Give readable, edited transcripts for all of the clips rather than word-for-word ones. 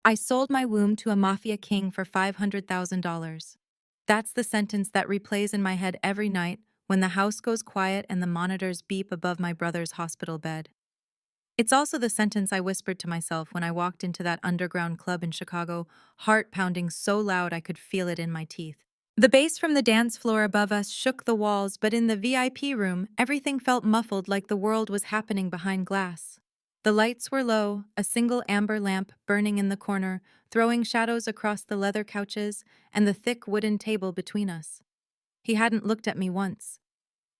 I sold my womb to a mafia king for $500,000. That's the sentence that replays in my head every night when the house goes quiet and the monitors beep above my brother's hospital bed. It's also the sentence I whispered to myself when I walked into that underground club in Chicago, heart pounding so loud I could feel it in my teeth. The bass from the dance floor above us shook the walls, but in the VIP room, everything felt muffled like the world was happening behind glass. The lights were low, a single amber lamp burning in the corner, throwing shadows across the leather couches and the thick wooden table between us. He hadn't looked at me once.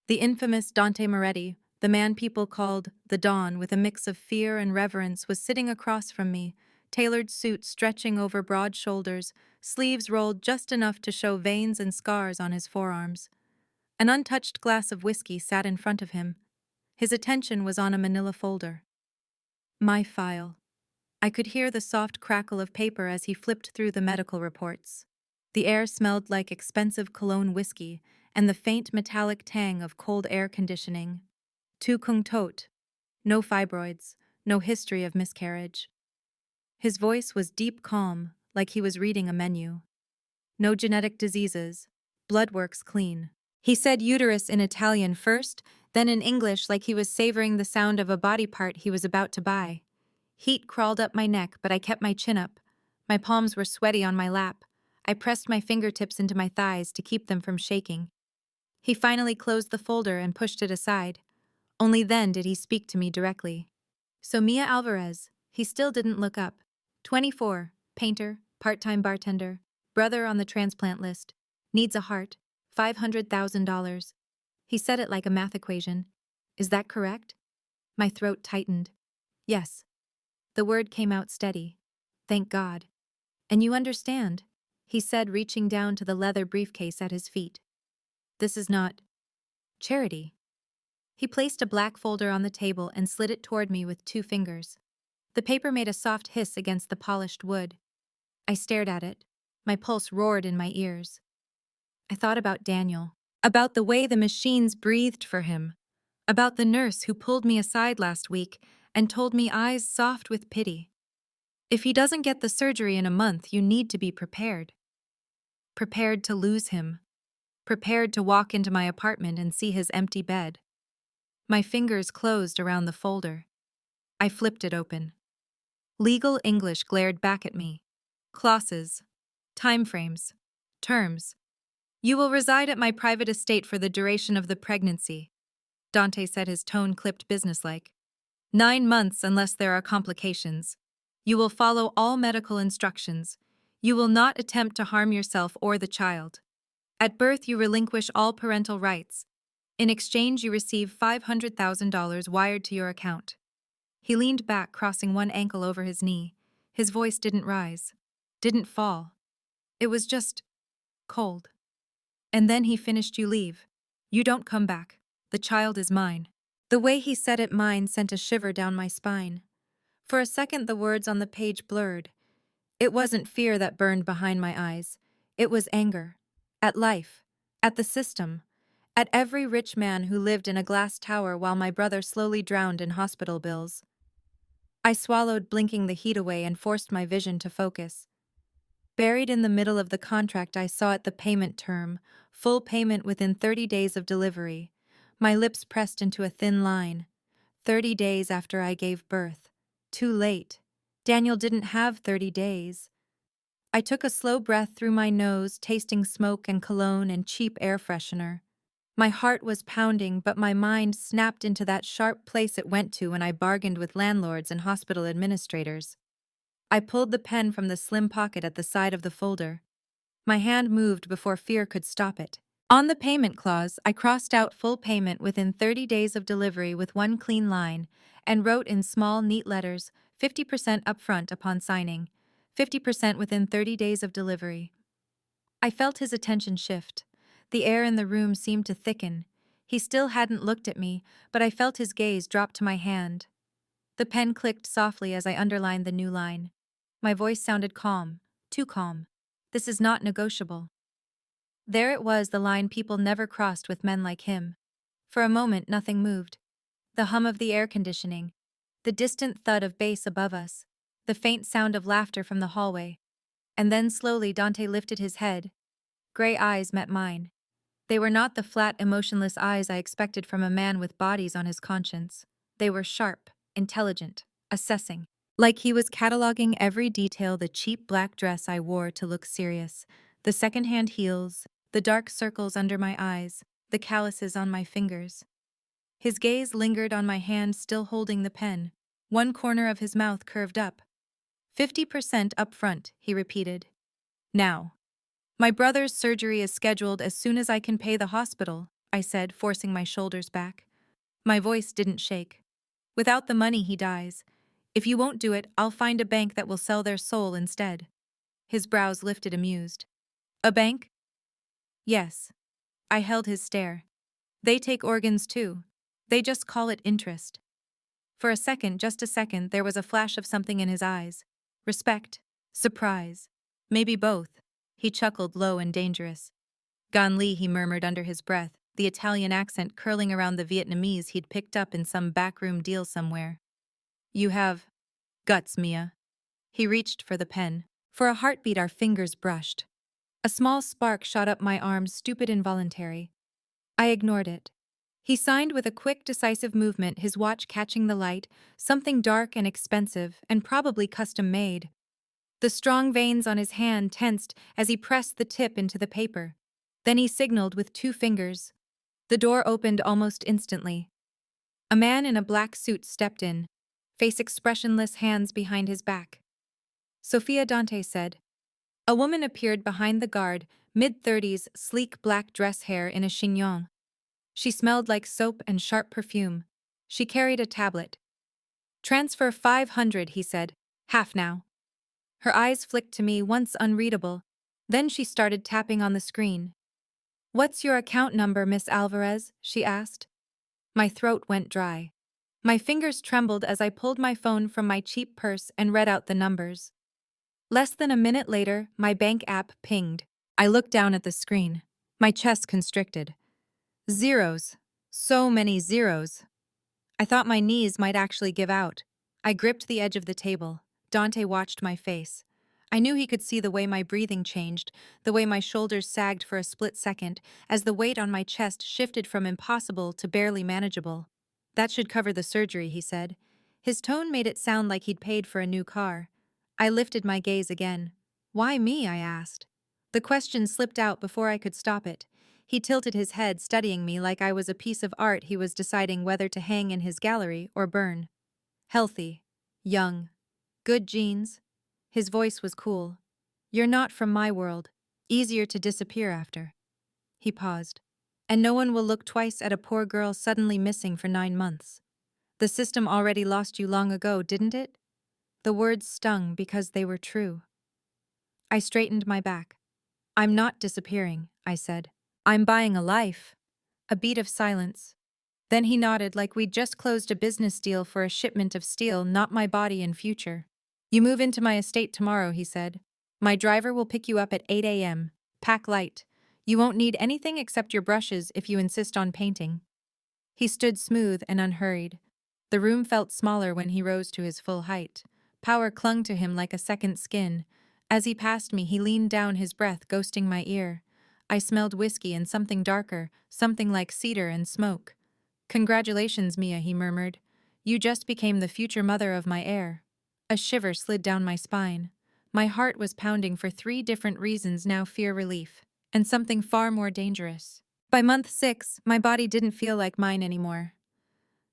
The infamous Dante Moretti, the man people called the Don with a mix of fear and reverence, was sitting across from me, tailored suit stretching over broad shoulders, sleeves rolled just enough to show veins and scars on his forearms. An untouched glass of whiskey sat in front of him. His attention was on a manila folder. My file. I could hear the soft crackle of paper as he flipped through the medical reports. The air smelled like expensive cologne whiskey and the faint metallic tang of cold air conditioning. Tu kung tot. No fibroids, no history of miscarriage. His voice was deep calm, like he was reading a menu. No genetic diseases. Blood works clean. He said uterus in Italian first, then in English like he was savoring the sound of a body part he was about to buy. Heat crawled up my neck, but I kept my chin up. My palms were sweaty on my lap. I pressed my fingertips into my thighs to keep them from shaking. He finally closed the folder and pushed it aside. Only then did he speak to me directly. So Mia Alvarez, he still didn't look up. 24, painter, part-time bartender, brother on the transplant list, needs a heart, $500,000. He said it like a math equation. Is that correct? My throat tightened. Yes. The word came out steady. Thank God. And you understand, he said, reaching down to the leather briefcase at his feet. This is not charity. He placed a black folder on the table and slid it toward me with 2 fingers. The paper made a soft hiss against the polished wood. I stared at it. My pulse roared in my ears. I thought about Daniel, about the way the machines breathed for him, about the nurse who pulled me aside last week and told me, eyes soft with pity, if he doesn't get the surgery in a month, you need to be prepared. Prepared to lose him. Prepared to walk into my apartment and see his empty bed. My fingers closed around the folder. I flipped it open. Legal English glared back at me. Clauses. Timeframes. Terms. You will reside at my private estate for the duration of the pregnancy. Dante said, his tone clipped businesslike. 9 months unless there are complications. You will follow all medical instructions. You will not attempt to harm yourself or the child. At birth, you relinquish all parental rights. In exchange, you receive $500,000 wired to your account. He leaned back, crossing one ankle over his knee. His voice didn't rise, didn't fall. It was just cold. And then he finished, you leave. You don't come back. The child is mine. The way he said it, mine, sent a shiver down my spine. For a second, the words on the page blurred. It wasn't fear that burned behind my eyes. It was anger. At life. At the system. At every rich man who lived in a glass tower while my brother slowly drowned in hospital bills. I swallowed, blinking the heat away, and forced my vision to focus. Buried in the middle of the contract, I saw it, the payment term, full payment within 30 days of delivery. My lips pressed into a thin line. 30 days after I gave birth. Too late. Daniel didn't have 30 days. I took a slow breath through my nose, tasting smoke and cologne and cheap air freshener. My heart was pounding, but my mind snapped into that sharp place it went to when I bargained with landlords and hospital administrators. I pulled the pen from the slim pocket at the side of the folder. My hand moved before fear could stop it. On the payment clause, I crossed out full payment within 30 days of delivery with one clean line and wrote in small, neat letters, 50% upfront upon signing, 50% within 30 days of delivery. I felt his attention shift. The air in the room seemed to thicken. He still hadn't looked at me, but I felt his gaze drop to my hand. The pen clicked softly as I underlined the new line. My voice sounded calm, too calm. This is not negotiable. There it was, the line people never crossed with men like him. For a moment, nothing moved. The hum of the air conditioning, the distant thud of bass above us, the faint sound of laughter from the hallway. And then slowly Dante lifted his head. Gray eyes met mine. They were not the flat, emotionless eyes I expected from a man with bodies on his conscience. They were sharp, intelligent, assessing. Like he was cataloging every detail: the cheap black dress I wore to look serious, the second-hand heels, the dark circles under my eyes, the calluses on my fingers. His gaze lingered on my hand still holding the pen. One corner of his mouth curved up. 50% upfront, he repeated. Now. My brother's surgery is scheduled as soon as I can pay the hospital, I said, forcing my shoulders back. My voice didn't shake. Without the money, he dies. If you won't do it, I'll find a bank that will sell their soul instead. His brows lifted, amused. A bank? Yes. I held his stare. They take organs too. They just call it interest. For a second, just a second, there was a flash of something in his eyes. Respect. Surprise. Maybe both. He chuckled low and dangerous. Gan Li, he murmured under his breath, the Italian accent curling around the Vietnamese he'd picked up in some backroom deal somewhere. You have guts, Mia. He reached for the pen. For a heartbeat, our fingers brushed. A small spark shot up my arm, stupid, involuntary. I ignored it. He signed with a quick, decisive movement, his watch catching the light, something dark and expensive, and probably custom-made. The strong veins on his hand tensed as he pressed the tip into the paper. Then he signaled with 2 fingers. The door opened almost instantly. A man in a black suit stepped in, face expressionless, hands behind his back. Sophia, Dante said. A woman appeared behind the guard, mid-30s, sleek black dress, hair in a chignon. She smelled like soap and sharp perfume. She carried a tablet. Transfer 500, he said. Half now. Her eyes flicked to me, once unreadable. Then she started tapping on the screen. What's your account number, Miss Alvarez? She asked. My throat went dry. My fingers trembled as I pulled my phone from my cheap purse and read out the numbers. Less than a minute later, my bank app pinged. I looked down at the screen. My chest constricted. Zeros. So many zeros. I thought my knees might actually give out. I gripped the edge of the table. Dante watched my face. I knew he could see the way my breathing changed, the way my shoulders sagged for a split second, as the weight on my chest shifted from impossible to barely manageable. That should cover the surgery, he said. His tone made it sound like he'd paid for a new car. I lifted my gaze again. Why me? I asked. The question slipped out before I could stop it. He tilted his head, studying me like I was a piece of art he was deciding whether to hang in his gallery or burn. Healthy. Young. Good genes. His voice was cool. You're not from my world. Easier to disappear after. He paused. And no one will look twice at a poor girl suddenly missing for 9 months. The system already lost you long ago, didn't it? The words stung because they were true. I straightened my back. I'm not disappearing, I said. I'm buying a life. A beat of silence. Then he nodded like we'd just closed a business deal for a shipment of steel, not my body and future. You move into my estate tomorrow, he said. My driver will pick you up at 8 a.m. Pack light. You won't need anything except your brushes if you insist on painting. He stood smooth and unhurried. The room felt smaller when he rose to his full height. Power clung to him like a second skin. As he passed me, he leaned down, his breath ghosting my ear. I smelled whiskey and something darker, something like cedar and smoke. Congratulations, Mia, he murmured. You just became the future mother of my heir. A shiver slid down my spine. My heart was pounding for 3 different reasons now: fear, relief, and something far more dangerous. By month 6, my body didn't feel like mine anymore.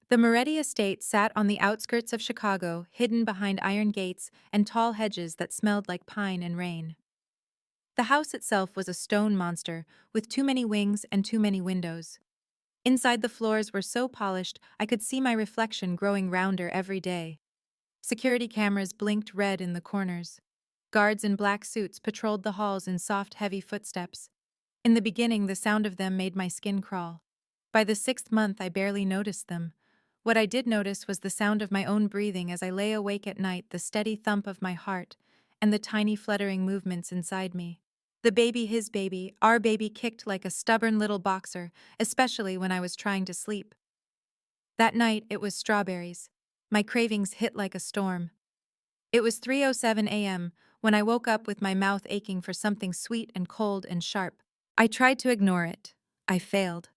The Moretti estate sat on the outskirts of Chicago, hidden behind iron gates and tall hedges that smelled like pine and rain. The house itself was a stone monster, with too many wings and too many windows. Inside, the floors were so polished I could see my reflection growing rounder every day. Security cameras blinked red in the corners. Guards in black suits patrolled the halls in soft, heavy footsteps. In the beginning, the sound of them made my skin crawl. By the 6th month, I barely noticed them. What I did notice was the sound of my own breathing as I lay awake at night, the steady thump of my heart, and the tiny fluttering movements inside me. The baby, his baby, our baby, kicked like a stubborn little boxer, especially when I was trying to sleep. That night, it was strawberries. My cravings hit like a storm. It was 3:07 a.m. when I woke up with my mouth aching for something sweet and cold and sharp. I tried to ignore it. I failed.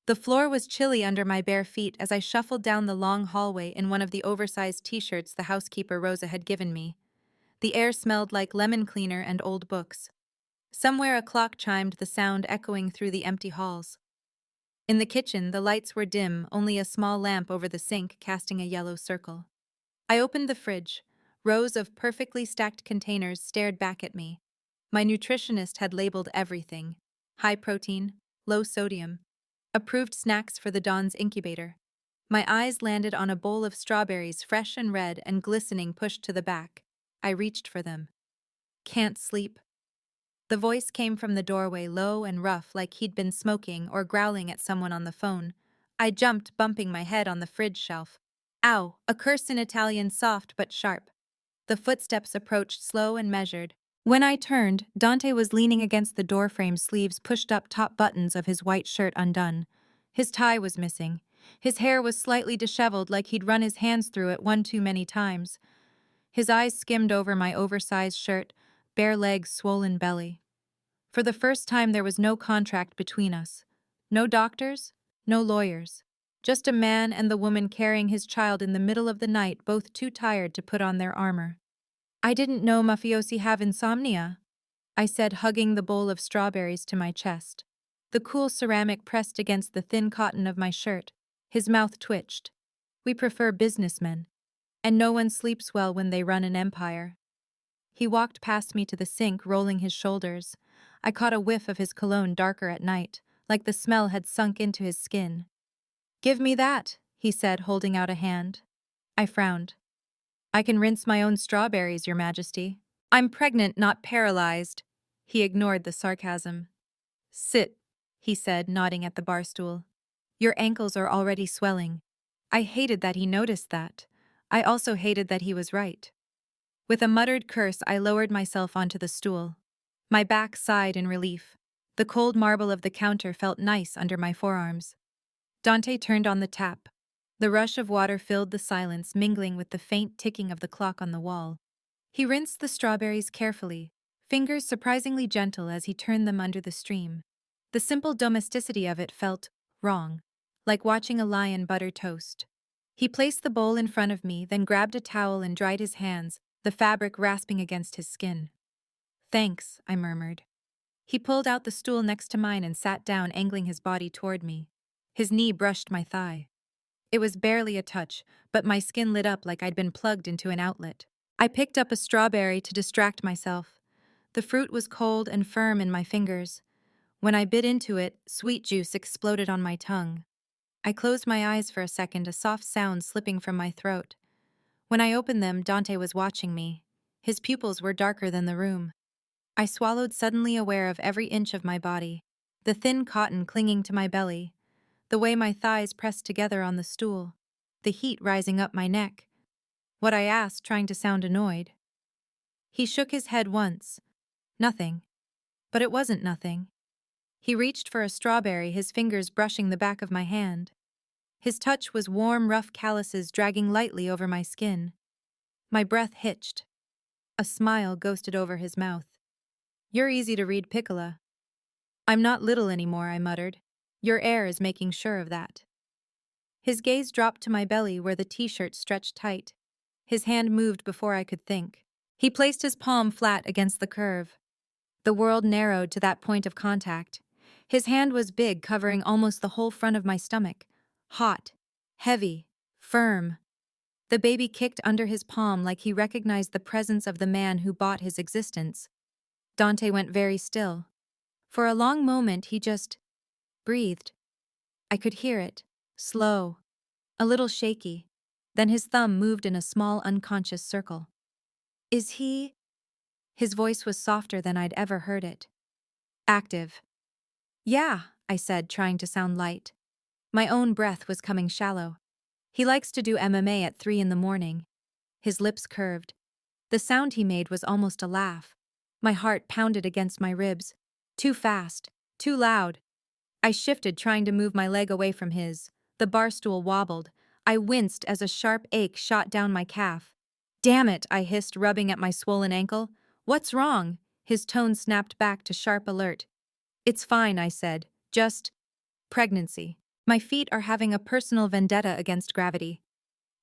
The floor was chilly under my bare feet as I shuffled down the long hallway in one of the oversized t-shirts the housekeeper Rosa had given me. The air smelled like lemon cleaner and old books. Somewhere a clock chimed, the sound echoing through the empty halls. In the kitchen, the lights were dim, only a small lamp over the sink casting a yellow circle. I opened the fridge. Rows of perfectly stacked containers stared back at me. My nutritionist had labeled everything: high protein, low sodium, approved snacks for the Dawn's incubator. My eyes landed on a bowl of strawberries, fresh and red and glistening, pushed to the back. I reached for them. Can't sleep. The voice came from the doorway, low and rough, like he'd been smoking or growling at someone on the phone. I jumped, bumping my head on the fridge shelf. Ow! A curse in Italian, soft but sharp. The footsteps approached, slow and measured. When I turned, Dante was leaning against the doorframe, sleeves pushed up, top buttons of his white shirt undone. His tie was missing. His hair was slightly disheveled, like he'd run his hands through it one too many times. His eyes skimmed over my oversized shirt, bare legs, swollen belly. For the first time, there was no contract between us. No doctors, no lawyers. Just a man and the woman carrying his child in the middle of the night, both too tired to put on their armor. I didn't know mafiosi have insomnia, I said, hugging the bowl of strawberries to my chest. The cool ceramic pressed against the thin cotton of my shirt. His mouth twitched. We prefer businessmen. And no one sleeps well when they run an empire. He walked past me to the sink, rolling his shoulders. I caught a whiff of his cologne, darker at night, like the smell had sunk into his skin. Give me that, he said, holding out a hand. I frowned. I can rinse my own strawberries, Your Majesty. I'm pregnant, not paralyzed. He ignored the sarcasm. Sit, he said, nodding at the bar stool. Your ankles are already swelling. I hated that he noticed that. I also hated that he was right. With a muttered curse, I lowered myself onto the stool. My back sighed in relief. The cold marble of the counter felt nice under my forearms. Dante turned on the tap. The rush of water filled the silence, mingling with the faint ticking of the clock on the wall. He rinsed the strawberries carefully, fingers surprisingly gentle as he turned them under the stream. The simple domesticity of it felt wrong, like watching a lion butter toast. He placed the bowl in front of me, then grabbed a towel and dried his hands, the fabric rasping against his skin. Thanks, I murmured. He pulled out the stool next to mine and sat down, angling his body toward me. His knee brushed my thigh. It was barely a touch, but my skin lit up like I'd been plugged into an outlet. I picked up a strawberry to distract myself. The fruit was cold and firm in my fingers. When I bit into it, sweet juice exploded on my tongue. I closed my eyes for a second, a soft sound slipping from my throat. When I opened them, Dante was watching me. His pupils were darker than the room. I swallowed, suddenly aware of every inch of my body, the thin cotton clinging to my belly, the way my thighs pressed together on the stool, the heat rising up my neck. What I asked, trying to sound annoyed. He shook his head once. Nothing. But it wasn't nothing. He reached for a strawberry, his fingers brushing the back of my hand. His touch was warm, rough calluses dragging lightly over my skin. My breath hitched. A smile ghosted over his mouth. You're easy to read, Piccola. I'm not little anymore, I muttered. Your air is making sure of that. His gaze dropped to my belly where the t-shirt stretched tight. His hand moved before I could think. He placed his palm flat against the curve. The world narrowed to that point of contact. His hand was big, covering almost the whole front of my stomach. Hot, heavy, firm. The baby kicked under his palm like he recognized the presence of the man who bought his existence. Dante went very still. For a long moment, he just breathed. I could hear it, slow, a little shaky. Then his thumb moved in a small, unconscious circle. Is he? His voice was softer than I'd ever heard it. Active. Yeah, I said, trying to sound light. My own breath was coming shallow. He likes to do MMA at 3 in the morning. His lips curved. The sound he made was almost a laugh. My heart pounded against my ribs. Too fast, too loud. I shifted, trying to move my leg away from his. The bar stool wobbled. I winced as a sharp ache shot down my calf. Damn it, I hissed, rubbing at my swollen ankle. What's wrong? His tone snapped back to sharp alert. It's fine, I said. Just pregnancy. My feet are having a personal vendetta against gravity.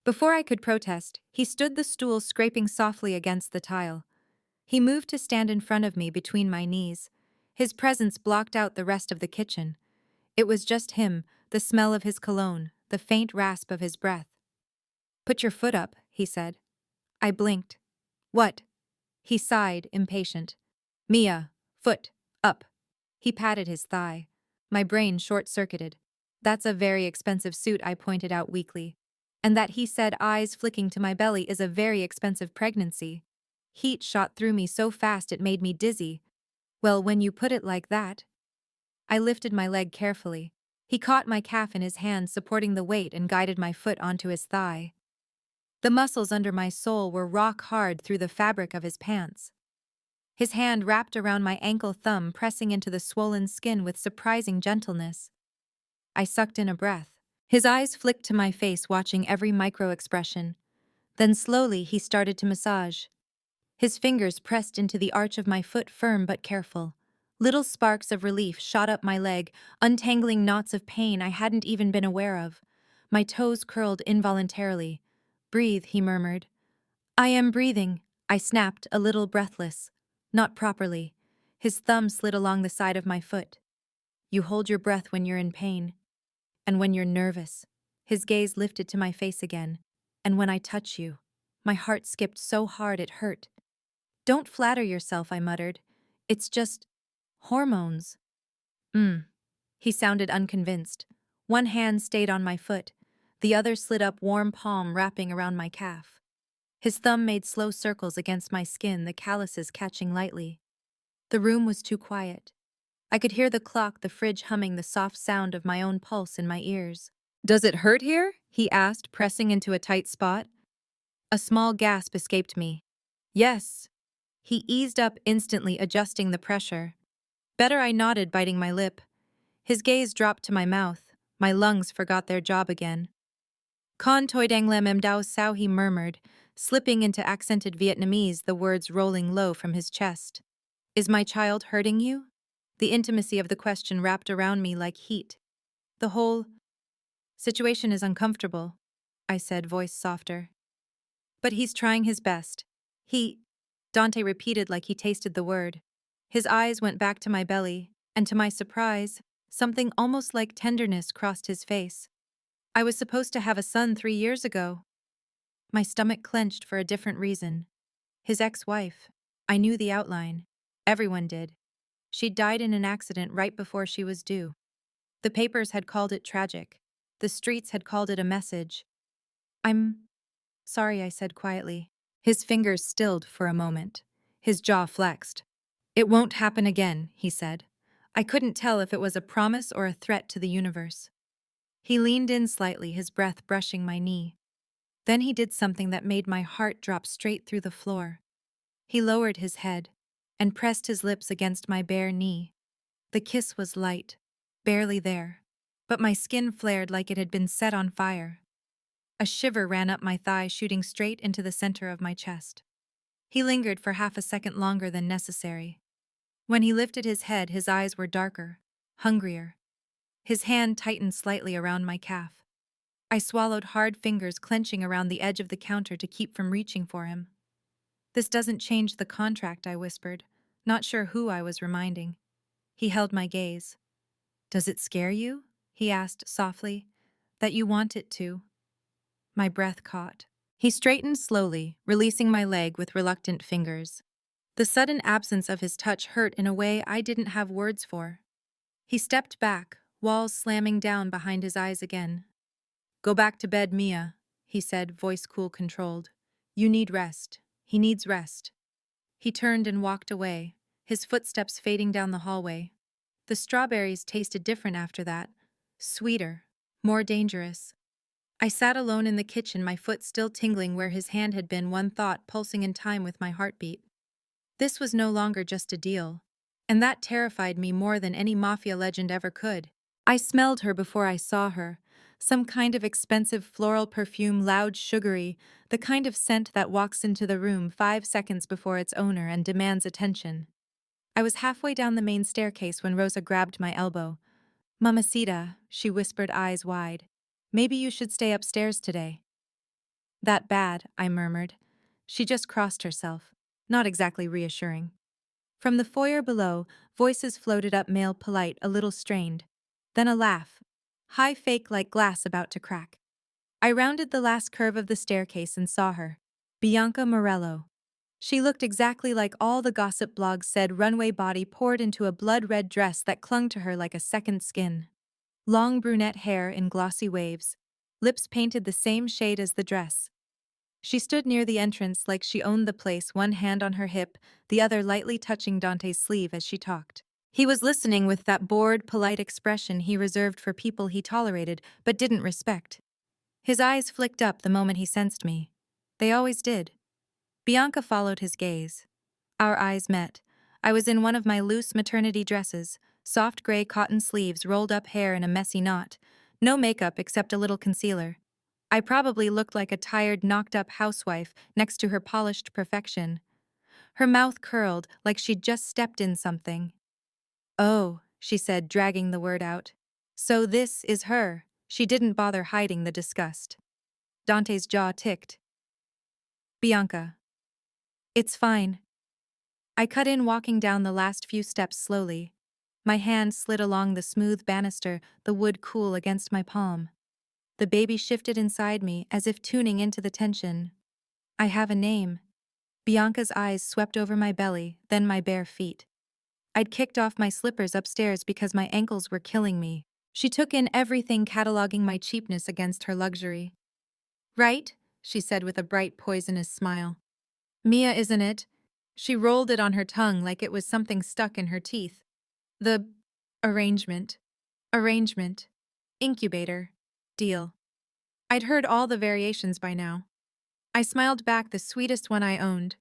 Before I could protest, he stood the stool scraping softly against the tile. He moved to stand in front of me between my knees. His presence blocked out the rest of the kitchen. It was just him, the smell of his cologne, the faint rasp of his breath. Put your foot up, he said. I blinked. What? He sighed, impatient. Mia, foot, up. He patted his thigh. My brain short-circuited. That's a very expensive suit, I pointed out weakly. And that, he said, eyes flicking to my belly, is a very expensive pregnancy. Heat shot through me so fast it made me dizzy. Well, when you put it like that. I lifted my leg carefully. He caught my calf in his hand, supporting the weight, and guided my foot onto his thigh. The muscles under my sole were rock hard through the fabric of his pants. His hand wrapped around my ankle thumb, pressing into the swollen skin with surprising gentleness. I sucked in a breath. His eyes flicked to my face, watching every micro-expression. Then slowly he started to massage. His fingers pressed into the arch of my foot, firm but careful. Little sparks of relief shot up my leg, untangling knots of pain I hadn't even been aware of. My toes curled involuntarily. Breathe, he murmured. I am breathing, I snapped, a little breathless. Not properly. His thumb slid along the side of my foot. You hold your breath when you're in pain. And when you're nervous. His gaze lifted to my face again. And when I touch you. My heart skipped so hard it hurt. Don't flatter yourself, I muttered. It's just hormones. He sounded unconvinced. One hand stayed on my foot. The other slid up, warm palm wrapping around my calf. His thumb made slow circles against my skin, the calluses catching lightly. The room was too quiet. I could hear the clock, the fridge humming, the soft sound of my own pulse in my ears. Does it hurt here? He asked, pressing into a tight spot. A small gasp escaped me. Yes. He eased up instantly, adjusting the pressure. Better, I nodded, biting my lip. His gaze dropped to my mouth. My lungs forgot their job again. Con toi dang lem em dao sao, he murmured, slipping into accented Vietnamese, the words rolling low from his chest. Is my child hurting you? The intimacy of the question wrapped around me like heat. The whole situation is uncomfortable, I said, voice softer. But he's trying his best. Dante repeated like he tasted the word. His eyes went back to my belly, and to my surprise, something almost like tenderness crossed his face. I was supposed to have a son 3 years ago. My stomach clenched for a different reason. His ex-wife. I knew the outline. Everyone did. She'd died in an accident right before she was due. The papers had called it tragic. The streets had called it a message. I'm sorry, I said quietly. His fingers stilled for a moment. His jaw flexed. It won't happen again, he said. I couldn't tell if it was a promise or a threat to the universe. He leaned in slightly, his breath brushing my knee. Then he did something that made my heart drop straight through the floor. He lowered his head and pressed his lips against my bare knee. The kiss was light, barely there, but my skin flared like it had been set on fire. A shiver ran up my thigh, shooting straight into the center of my chest. He lingered for half a second longer than necessary. When he lifted his head, his eyes were darker, hungrier. His hand tightened slightly around my calf. I swallowed hard, fingers clenching around the edge of the counter to keep from reaching for him. This doesn't change the contract, I whispered, not sure who I was reminding. He held my gaze. Does it scare you? He asked softly. That you want it to? My breath caught. He straightened slowly, releasing my leg with reluctant fingers. The sudden absence of his touch hurt in a way I didn't have words for. He stepped back, walls slamming down behind his eyes again. Go back to bed, Mia, he said, voice cool, controlled. You need rest. He needs rest. He turned and walked away, his footsteps fading down the hallway. The strawberries tasted different after that. Sweeter, more dangerous. I sat alone in the kitchen, my foot still tingling where his hand had been, one thought pulsing in time with my heartbeat. This was no longer just a deal, and that terrified me more than any mafia legend ever could. I smelled her before I saw her, some kind of expensive floral perfume, loud, sugary, the kind of scent that walks into the room 5 seconds before its owner and demands attention. I was halfway down the main staircase when Rosa grabbed my elbow. "Mamacita," she whispered, eyes wide. "Maybe you should stay upstairs today." "That bad," I murmured. She just crossed herself. Not exactly reassuring. From the foyer below, voices floated up, male, polite, a little strained. Then a laugh. High, fake, like glass about to crack. I rounded the last curve of the staircase and saw her. Bianca Morello. She looked exactly like all the gossip blogs said, runway body poured into a blood-red dress that clung to her like a second skin. Long brunette hair in glossy waves. Lips painted the same shade as the dress. She stood near the entrance like she owned the place, one hand on her hip, the other lightly touching Dante's sleeve as she talked. He was listening with that bored, polite expression he reserved for people he tolerated but didn't respect. His eyes flicked up the moment he sensed me. They always did. Bianca followed his gaze. Our eyes met. I was in one of my loose maternity dresses, soft gray cotton sleeves, rolled up hair in a messy knot, no makeup except a little concealer. I probably looked like a tired, knocked-up housewife next to her polished perfection. Her mouth curled like she'd just stepped in something. "Oh," she said, dragging the word out. "So this is her." She didn't bother hiding the disgust. Dante's jaw ticked. "Bianca." "It's fine." I cut in, walking down the last few steps slowly. My hand slid along the smooth banister, the wood cool against my palm. The baby shifted inside me as if tuning into the tension. "I have a name." Bianca's eyes swept over my belly, then my bare feet. I'd kicked off my slippers upstairs because my ankles were killing me. She took in everything, cataloging my cheapness against her luxury. "Right?" she said with a bright, poisonous smile. "Mia, isn't it?" She rolled it on her tongue like it was something stuck in her teeth. "The arrangement. Arrangement. Incubator. Deal." I'd heard all the variations by now. I smiled back, the sweetest one I owned.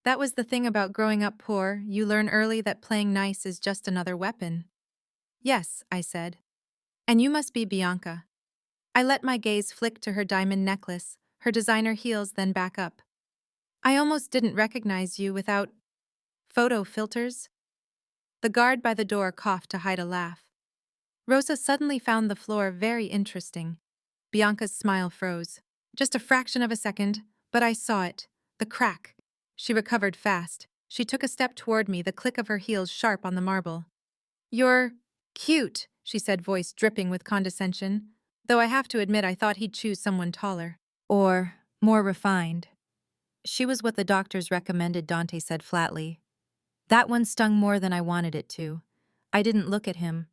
That was the thing about growing up poor, you learn early that playing nice is just another weapon. "Yes," I said. "And you must be Bianca." I let my gaze flick to her diamond necklace, her designer heels, then back up. "I almost didn't recognize you without photo filters." The guard by the door coughed to hide a laugh. Rosa suddenly found the floor very interesting. Bianca's smile froze. Just a fraction of a second, but I saw it. The crack. She recovered fast. She took a step toward me, the click of her heels sharp on the marble. "You're cute," she said, voice dripping with condescension, though I have to admit I thought he'd choose someone taller. Or more refined. She was what the doctors recommended, Dante said flatly. That one stung more than I wanted it to. I didn't look at him.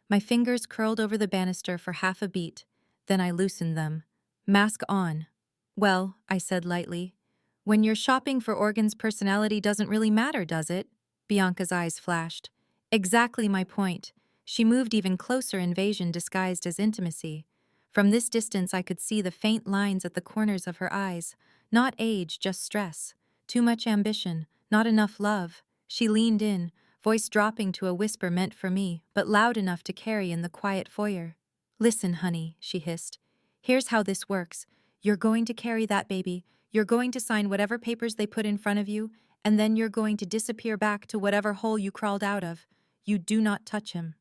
My fingers curled over the banister for half a beat, then I loosened them. "Mask on." "Well," I said lightly, "when you're shopping for organs, personality doesn't really matter, does it?" Bianca's eyes flashed. Exactly my point. She moved even closer, invasion disguised as intimacy. From this distance I could see the faint lines at the corners of her eyes. Not age, just stress. Too much ambition, not enough love. She leaned in, voice dropping to a whisper meant for me, but loud enough to carry in the quiet foyer. "Listen, honey," she hissed. "Here's how this works. You're going to carry that baby, you're going to sign whatever papers they put in front of you, and then you're going to disappear back to whatever hole you crawled out of. You do not touch him."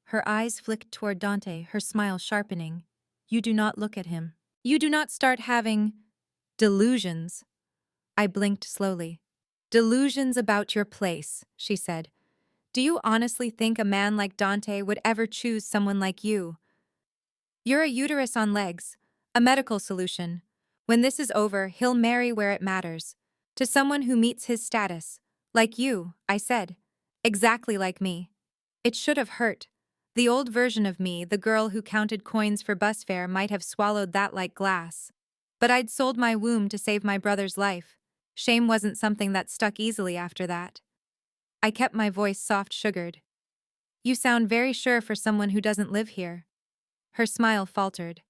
Her eyes flicked toward Dante, her smile sharpening. "You do not look at him. You do not start having delusions." I blinked slowly. "Delusions about your place," she said. "Do you honestly think a man like Dante would ever choose someone like you? You're a uterus on legs, a medical solution. When this is over, he'll marry where it matters. To someone who meets his status. Like you," I said. "Exactly like me." It should have hurt. The old version of me, the girl who counted coins for bus fare, might have swallowed that like glass. But I'd sold my womb to save my brother's life. Shame wasn't something that stuck easily after that. I kept my voice soft-sugared. "You sound very sure for someone who doesn't live here." Her smile faltered.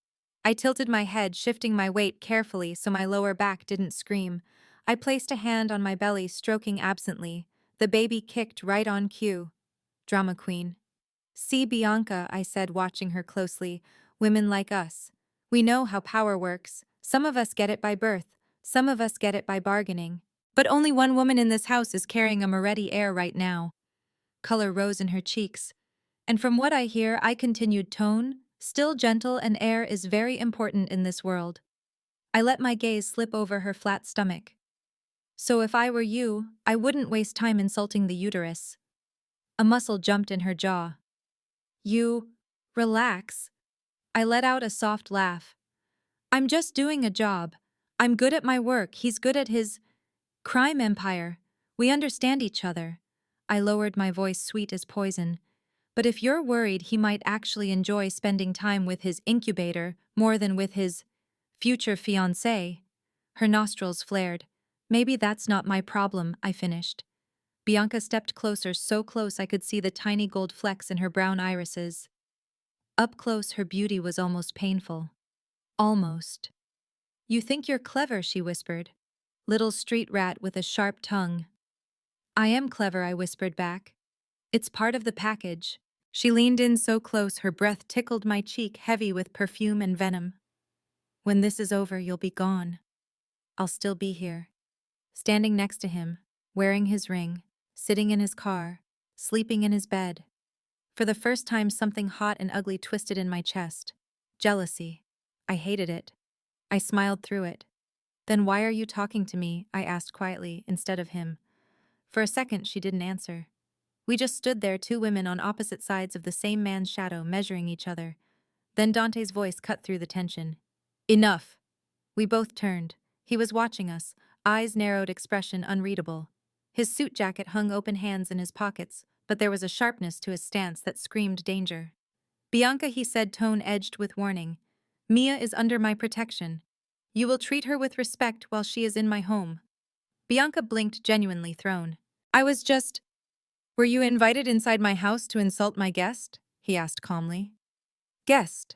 I tilted my head, shifting my weight carefully so my lower back didn't scream. I placed a hand on my belly, stroking absently. The baby kicked right on cue. Drama queen. "See, Bianca," I said, watching her closely, Women like us. We know how power works. Some of us get it by birth, some of us get it by bargaining. But only one woman in this house is carrying a Moretti heir right now. Color rose in her cheeks. And from what I hear, I continued, tone, still gentle, and air is very important in this world. I let my gaze slip over her flat stomach. So if I were you, I wouldn't waste time insulting the uterus. A muscle jumped in her jaw. You, relax. I let out a soft laugh. I'm just doing a job. I'm good at my work, he's good at his crime empire. We understand each other. I lowered my voice, sweet as poison. But if you're worried he might actually enjoy spending time with his incubator more than with his future fiancé, her nostrils flared. Maybe that's not my problem, I finished. Bianca stepped closer, so close I could see the tiny gold flecks in her brown irises. Up close, her beauty was almost painful. Almost. You think you're clever, she whispered. Little street rat with a sharp tongue. I am clever, I whispered back. It's part of the package. She leaned in so close her breath tickled my cheek, heavy with perfume and venom. When this is over, you'll be gone. I'll still be here. Standing next to him, wearing his ring, sitting in his car, sleeping in his bed. For the first time, something hot and ugly twisted in my chest. Jealousy. I hated it. I smiled through it. Then why are you talking to me? I asked quietly, instead of him. For a second, she didn't answer. We just stood there, two women on opposite sides of the same man's shadow, measuring each other. Then Dante's voice cut through the tension. Enough. We both turned. He was watching us, eyes narrowed, expression unreadable. His suit jacket hung open, hands in his pockets, but there was a sharpness to his stance that screamed danger. Bianca, he said, tone edged with warning. Mia is under my protection. You will treat her with respect while she is in my home. Bianca blinked, genuinely thrown. I was just... Were you invited inside my house to insult my guest? He asked calmly. Guest.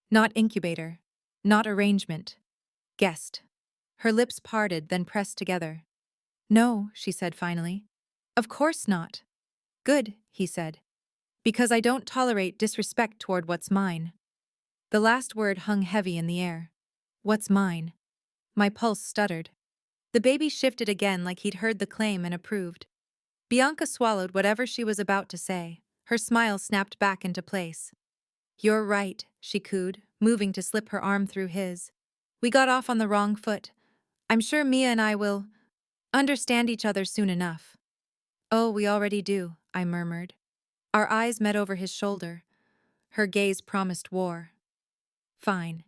Not incubator. Not arrangement. Guest. Her lips parted, then pressed together. No, she said finally. Of course not. Good, he said. Because I don't tolerate disrespect toward what's mine. The last word hung heavy in the air. What's mine? My pulse stuttered. The baby shifted again, like he'd heard the claim and approved. Bianca swallowed whatever she was about to say. Her smile snapped back into place. You're right, she cooed, moving to slip her arm through his. We got off on the wrong foot. I'm sure Mia and I will understand each other soon enough. Oh, we already do, I murmured. Our eyes met over his shoulder. Her gaze promised war. Fine.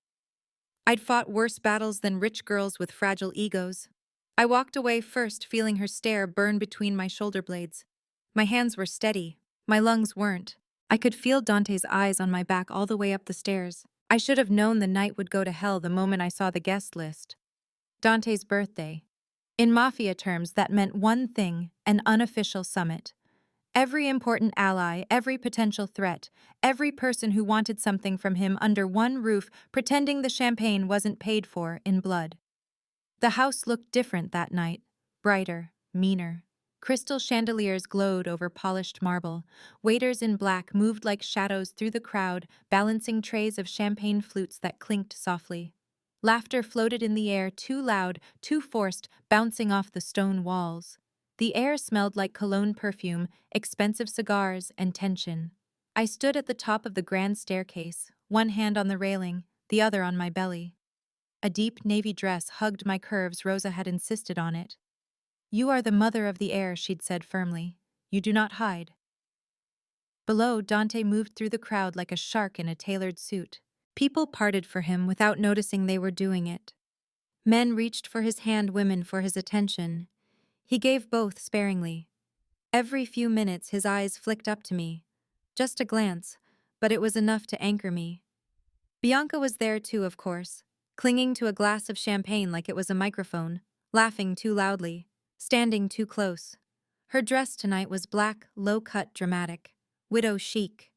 I'd fought worse battles than rich girls with fragile egos. I walked away first, feeling her stare burn between my shoulder blades. My hands were steady. My lungs weren't. I could feel Dante's eyes on my back all the way up the stairs. I should have known the night would go to hell the moment I saw the guest list. Dante's birthday. In mafia terms, that meant one thing, an unofficial summit. Every important ally, every potential threat, every person who wanted something from him under one roof, pretending the champagne wasn't paid for in blood. The house looked different that night, brighter, meaner. Crystal chandeliers glowed over polished marble. Waiters in black moved like shadows through the crowd, balancing trays of champagne flutes that clinked softly. Laughter floated in the air, too loud, too forced, bouncing off the stone walls. The air smelled like cologne perfume, expensive cigars, and tension. I stood at the top of the grand staircase, one hand on the railing, the other on my belly. A deep navy dress hugged my curves. Rosa had insisted on it. You are the mother of the heir, she'd said firmly. You do not hide. Below, Dante moved through the crowd like a shark in a tailored suit. People parted for him without noticing they were doing it. Men reached for his hand, women for his attention. He gave both sparingly. Every few minutes his eyes flicked up to me. Just a glance, but it was enough to anchor me. Bianca was there too, of course, clinging to a glass of champagne like it was a microphone, laughing too loudly, standing too close. Her dress tonight was black, low-cut, dramatic, widow chic.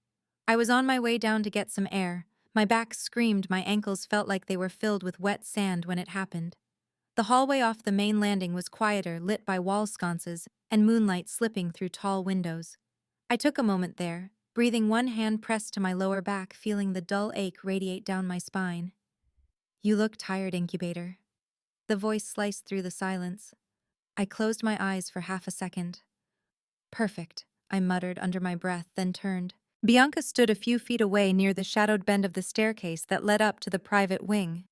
I was on my way down to get some air. My back screamed, my ankles felt like they were filled with wet sand when it happened. The hallway off the main landing was quieter, lit by wall sconces and moonlight slipping through tall windows. I took a moment there, breathing one hand pressed to my lower back, feeling the dull ache radiate down my spine. You look tired, incubator. The voice sliced through the silence. I closed my eyes for half a second. Perfect, I muttered under my breath, then turned. Bianca stood a few feet away near the shadowed bend of the staircase that led up to the private wing.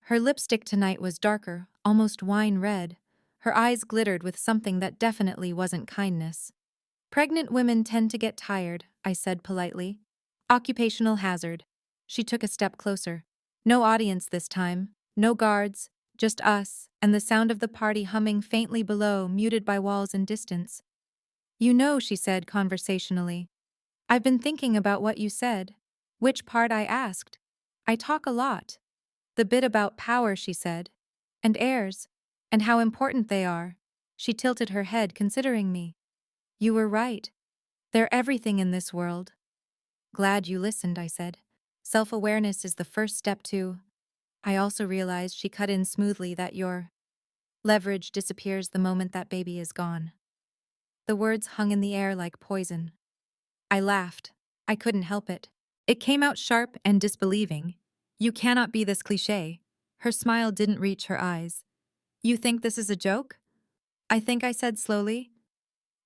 Her lipstick tonight was darker, almost wine red. Her eyes glittered with something that definitely wasn't kindness. Pregnant women tend to get tired, I said politely. Occupational hazard. She took a step closer. No audience this time, no guards, just us, and the sound of the party humming faintly below, muted by walls and distance. You know, she said conversationally. I've been thinking about what you said. Which part, I asked. I talk a lot. The bit about power, she said. And heirs. And how important they are. She tilted her head, considering me. You were right. They're everything in this world. Glad you listened, I said. Self-awareness is the first step to... I also realized, she cut in smoothly, that your leverage disappears the moment that baby is gone. The words hung in the air like poison. I laughed. I couldn't help it. It came out sharp and disbelieving. You cannot be this cliché. Her smile didn't reach her eyes. You think this is a joke? I think I said slowly.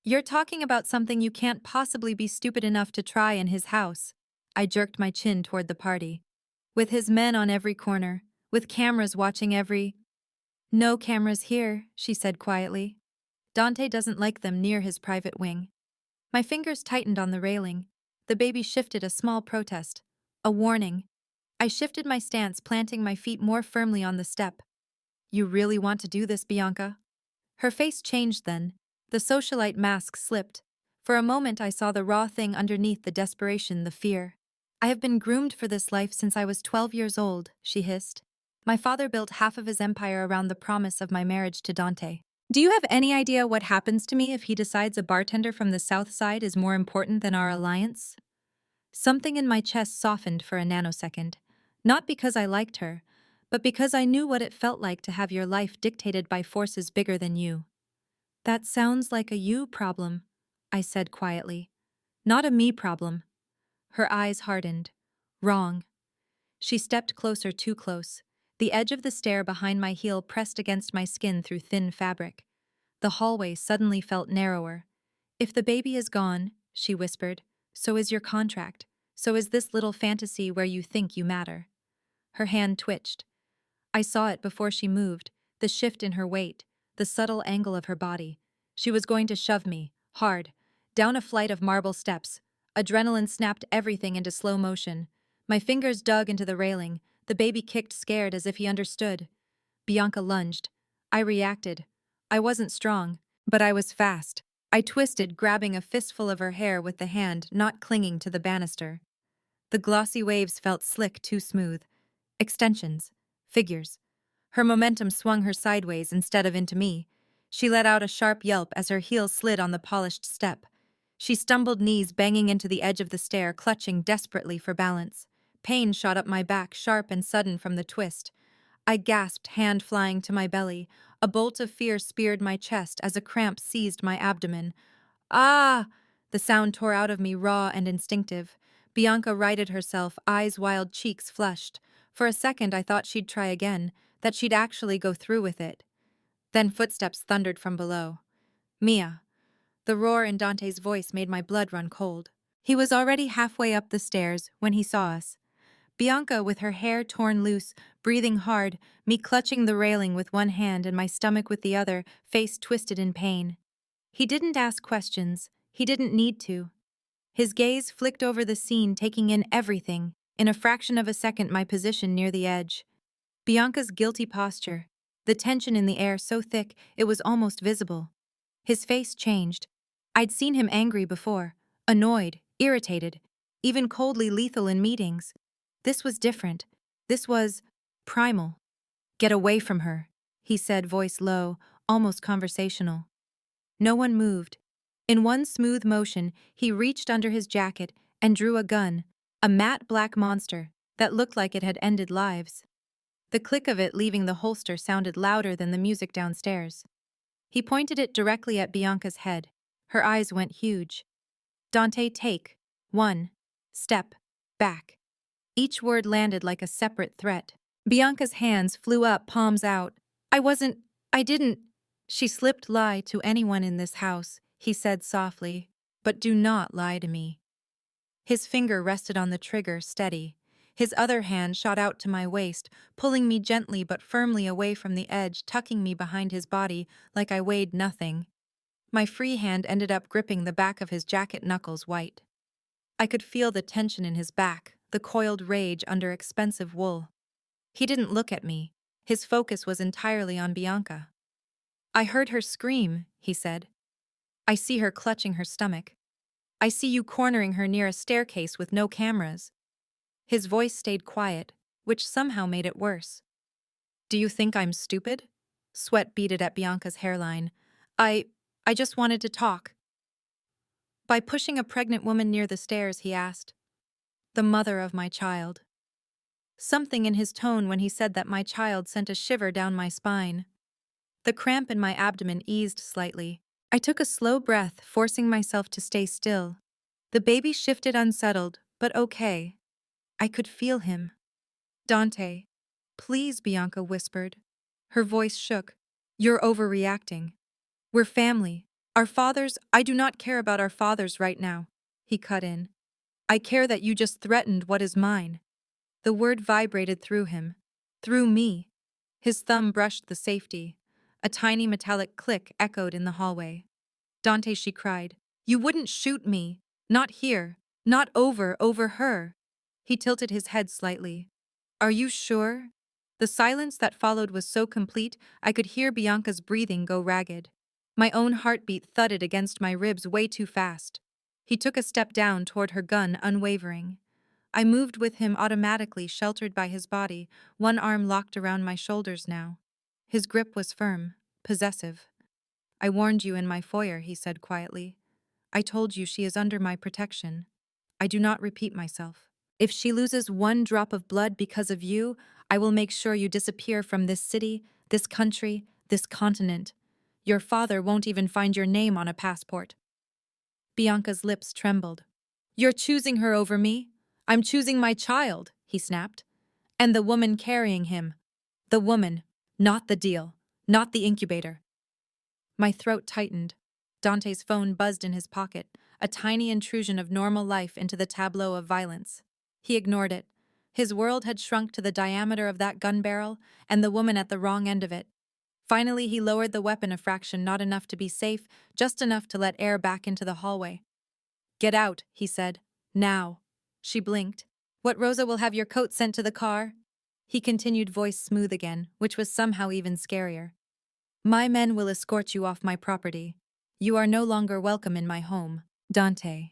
You're talking about something you can't possibly be stupid enough to try in his house. I jerked my chin toward the party. With his men on every corner, with cameras watching every... No cameras here, she said quietly. Dante doesn't like them near his private wing. My fingers tightened on the railing. The baby shifted, a small protest. A warning. I shifted my stance, planting my feet more firmly on the step. You really want to do this, Bianca? Her face changed then. The socialite mask slipped. For a moment I saw the raw thing underneath, the desperation, the fear. I have been groomed for this life since I was 12 years old, she hissed. My father built half of his empire around the promise of my marriage to Dante. Do you have any idea what happens to me if he decides a bartender from the South Side is more important than our alliance? Something in my chest softened for a nanosecond. Not because I liked her, but because I knew what it felt like to have your life dictated by forces bigger than you. That sounds like a you problem, I said quietly. Not a me problem. Her eyes hardened. Wrong. She stepped closer, too close. The edge of the stair behind my heel pressed against my skin through thin fabric. The hallway suddenly felt narrower. If the baby is gone, she whispered, so is your contract. So is this little fantasy where you think you matter. Her hand twitched. I saw it before she moved, the shift in her weight, the subtle angle of her body. She was going to shove me, hard, down a flight of marble steps. Adrenaline snapped everything into slow motion. My fingers dug into the railing. The baby kicked, scared, as if he understood. Bianca lunged. I reacted. I wasn't strong, but I was fast. I twisted, grabbing a fistful of her hair with the hand not clinging to the banister. The glossy waves felt slick, too smooth. Extensions. Figures. Her momentum swung her sideways instead of into me. She let out a sharp yelp as her heel slid on the polished step. She stumbled, knees banging into the edge of the stair, clutching desperately for balance. Pain shot up my back, sharp and sudden from the twist. I gasped, hand flying to my belly. A bolt of fear speared my chest as a cramp seized my abdomen. Ah! The sound tore out of me, raw and instinctive. Bianca righted herself, eyes wild, cheeks flushed. For a second I thought she'd try again, that she'd actually go through with it. Then footsteps thundered from below. Mia. The roar in Dante's voice made my blood run cold. He was already halfway up the stairs when he saw us. Bianca, with her hair torn loose, breathing hard, me clutching the railing with one hand and my stomach with the other, face twisted in pain. He didn't ask questions. He didn't need to. His gaze flicked over the scene, taking in everything. In a fraction of a second, my position near the edge. Bianca's guilty posture. The tension in the air so thick it was almost visible. His face changed. I'd seen him angry before, annoyed, irritated, even coldly lethal in meetings. This was different. This was primal. Get away from her, he said, voice low, almost conversational. No one moved. In one smooth motion, he reached under his jacket and drew a gun, a matte black monster that looked like it had ended lives. The click of it leaving the holster sounded louder than the music downstairs. He pointed it directly at Bianca's head. Her eyes went huge. Dante, take. 1. Step. Back. Each word landed like a separate threat. Bianca's hands flew up, palms out. I didn't. She slipped. Lie to anyone in this house, he said softly, but do not lie to me. His finger rested on the trigger, steady. His other hand shot out to my waist, pulling me gently but firmly away from the edge, tucking me behind his body like I weighed nothing. My free hand ended up gripping the back of his jacket, knuckles white. I could feel the tension in his back, the coiled rage under expensive wool. He didn't look at me. His focus was entirely on Bianca. I heard her scream, he said. I see her clutching her stomach. I see you cornering her near a staircase with no cameras. His voice stayed quiet, which somehow made it worse. Do you think I'm stupid? Sweat beaded at Bianca's hairline. I just wanted to talk. By pushing a pregnant woman near the stairs, he asked. The mother of my child. Something in his tone when he said that my child sent a shiver down my spine. The cramp in my abdomen eased slightly. I took a slow breath, forcing myself to stay still. The baby shifted unsettled, but okay. I could feel him. Dante. Please, Bianca whispered. Her voice shook. You're overreacting. We're family. I do not care about our fathers right now. He cut in. I care that you just threatened what is mine. The word vibrated through him. Through me. His thumb brushed the safety. A tiny metallic click echoed in the hallway. Dante, she cried. You wouldn't shoot me. Not here. Not over her. He tilted his head slightly. Are you sure? The silence that followed was so complete, I could hear Bianca's breathing go ragged. My own heartbeat thudded against my ribs way too fast. He took a step down toward her gun, unwavering. I moved with him automatically, sheltered by his body, one arm locked around my shoulders now. His grip was firm, possessive. I warned you in my foyer, he said quietly. I told you she is under my protection. I do not repeat myself. If she loses one drop of blood because of you, I will make sure you disappear from this city, this country, this continent. Your father won't even find your name on a passport. Bianca's lips trembled. You're choosing her over me? I'm choosing my child, he snapped. And the woman carrying him. The woman, not the deal, not the incubator. My throat tightened. Dante's phone buzzed in his pocket, a tiny intrusion of normal life into the tableau of violence. He ignored it. His world had shrunk to the diameter of that gun barrel, and the woman at the wrong end of it. Finally, he lowered the weapon a fraction, not enough to be safe, just enough to let air back into the hallway. Get out, he said. Now. She blinked. What, Rosa will have your coat sent to the car? He continued, voice smooth again, which was somehow even scarier. My men will escort you off my property. You are no longer welcome in my home. Dante.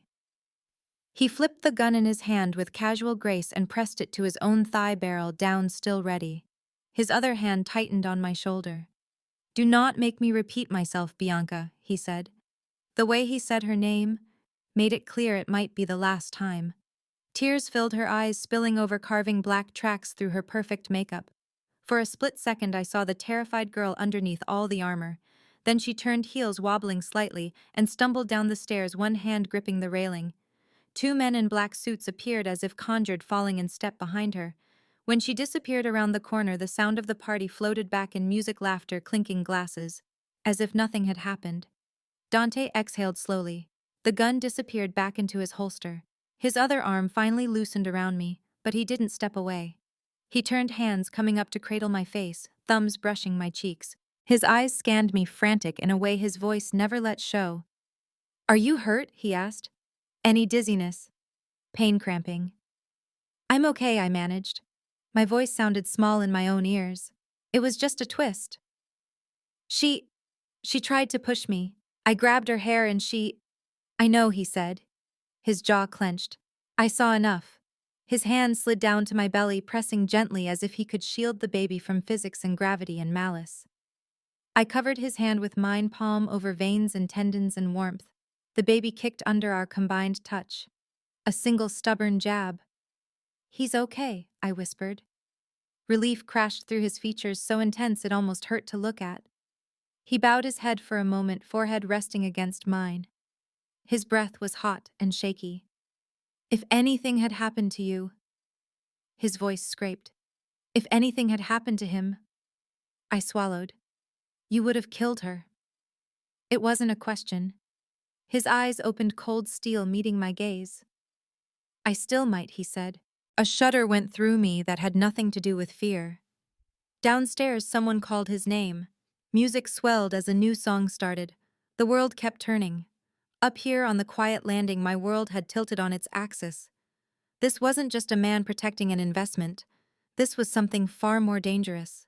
He flipped the gun in his hand with casual grace and pressed it to his own thigh barrel, down, still ready. His other hand tightened on my shoulder. Do not make me repeat myself, Bianca, he said. The way he said her name made it clear it might be the last time. Tears filled her eyes, spilling over, carving black tracks through her perfect makeup. For a split second I saw the terrified girl underneath all the armor. Then she turned, heels wobbling slightly, and stumbled down the stairs, one hand gripping the railing. Two men in black suits appeared as if conjured, falling in step behind her. When she disappeared around the corner, the sound of the party floated back in music, laughter, clinking glasses. As if nothing had happened. Dante exhaled slowly. The gun disappeared back into his holster. His other arm finally loosened around me, but he didn't step away. He turned, hands coming up to cradle my face, thumbs brushing my cheeks. His eyes scanned me, frantic in a way his voice never let show. Are you hurt? He asked. Any dizziness? Pain, cramping? I'm okay, I managed. My voice sounded small in my own ears. It was just a twist. She tried to push me. I grabbed her hair and I know, he said. His jaw clenched. I saw enough. His hand slid down to my belly, pressing gently as if he could shield the baby from physics and gravity and malice. I covered his hand with mine, palm over veins and tendons and warmth. The baby kicked under our combined touch. A single stubborn jab. He's okay, I whispered. Relief crashed through his features, so intense it almost hurt to look at. He bowed his head for a moment, forehead resting against mine. His breath was hot and shaky. If anything had happened to you, his voice scraped. If anything had happened to him, I swallowed. You would have killed her. It wasn't a question. His eyes opened cold steel, meeting my gaze. I still might, he said. A shudder went through me that had nothing to do with fear. Downstairs, someone called his name. Music swelled as a new song started. The world kept turning. Up here on the quiet landing, my world had tilted on its axis. This wasn't just a man protecting an investment. This was something far more dangerous.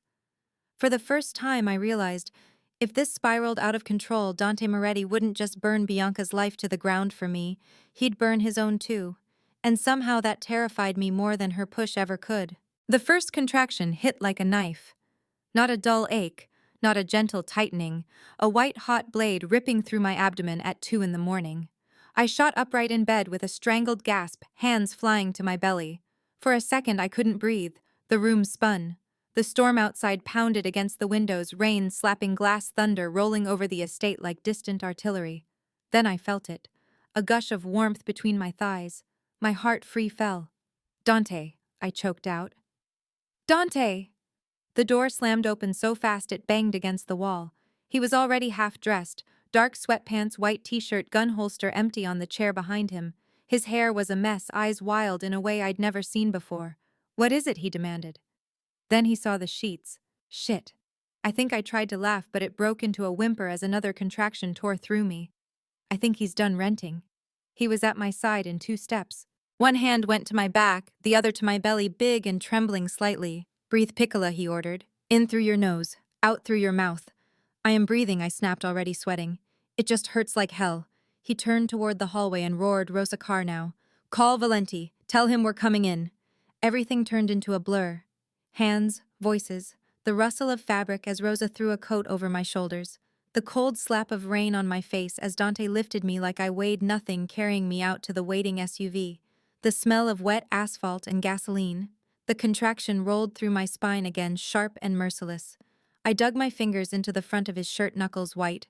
For the first time, I realized, if this spiraled out of control, Dante Moretti wouldn't just burn Bianca's life to the ground for me, he'd burn his own too. And somehow that terrified me more than her push ever could. The first contraction hit like a knife. Not a dull ache, not a gentle tightening, a white-hot blade ripping through my abdomen at 2 in the morning. I shot upright in bed with a strangled gasp, hands flying to my belly. For a second I couldn't breathe. The room spun. The storm outside pounded against the windows, rain slapping glass, thunder rolling over the estate like distant artillery. Then I felt it. A gush of warmth between my thighs. My heart free fell. "Dante," I choked out. "Dante!" The door slammed open so fast it banged against the wall. He was already half-dressed, dark sweatpants, white t-shirt, gun holster empty on the chair behind him. His hair was a mess, eyes wild in a way I'd never seen before. "What is it?" he demanded. Then he saw the sheets. Shit. I think I tried to laugh, but it broke into a whimper as another contraction tore through me. I think he's done renting. He was at my side in 2 steps. One hand went to my back, the other to my belly, big and trembling slightly. "Breathe, Piccola," he ordered. "In through your nose, out through your mouth." "I am breathing," I snapped, already sweating. "It just hurts like hell." He turned toward the hallway and roared, "Rosa Carr now. Call Valenti. Tell him we're coming in." Everything turned into a blur. Hands, voices, the rustle of fabric as Rosa threw a coat over my shoulders, the cold slap of rain on my face as Dante lifted me like I weighed nothing, carrying me out to the waiting SUV, the smell of wet asphalt and gasoline. The contraction rolled through my spine again, sharp and merciless. I dug my fingers into the front of his shirt, knuckles white.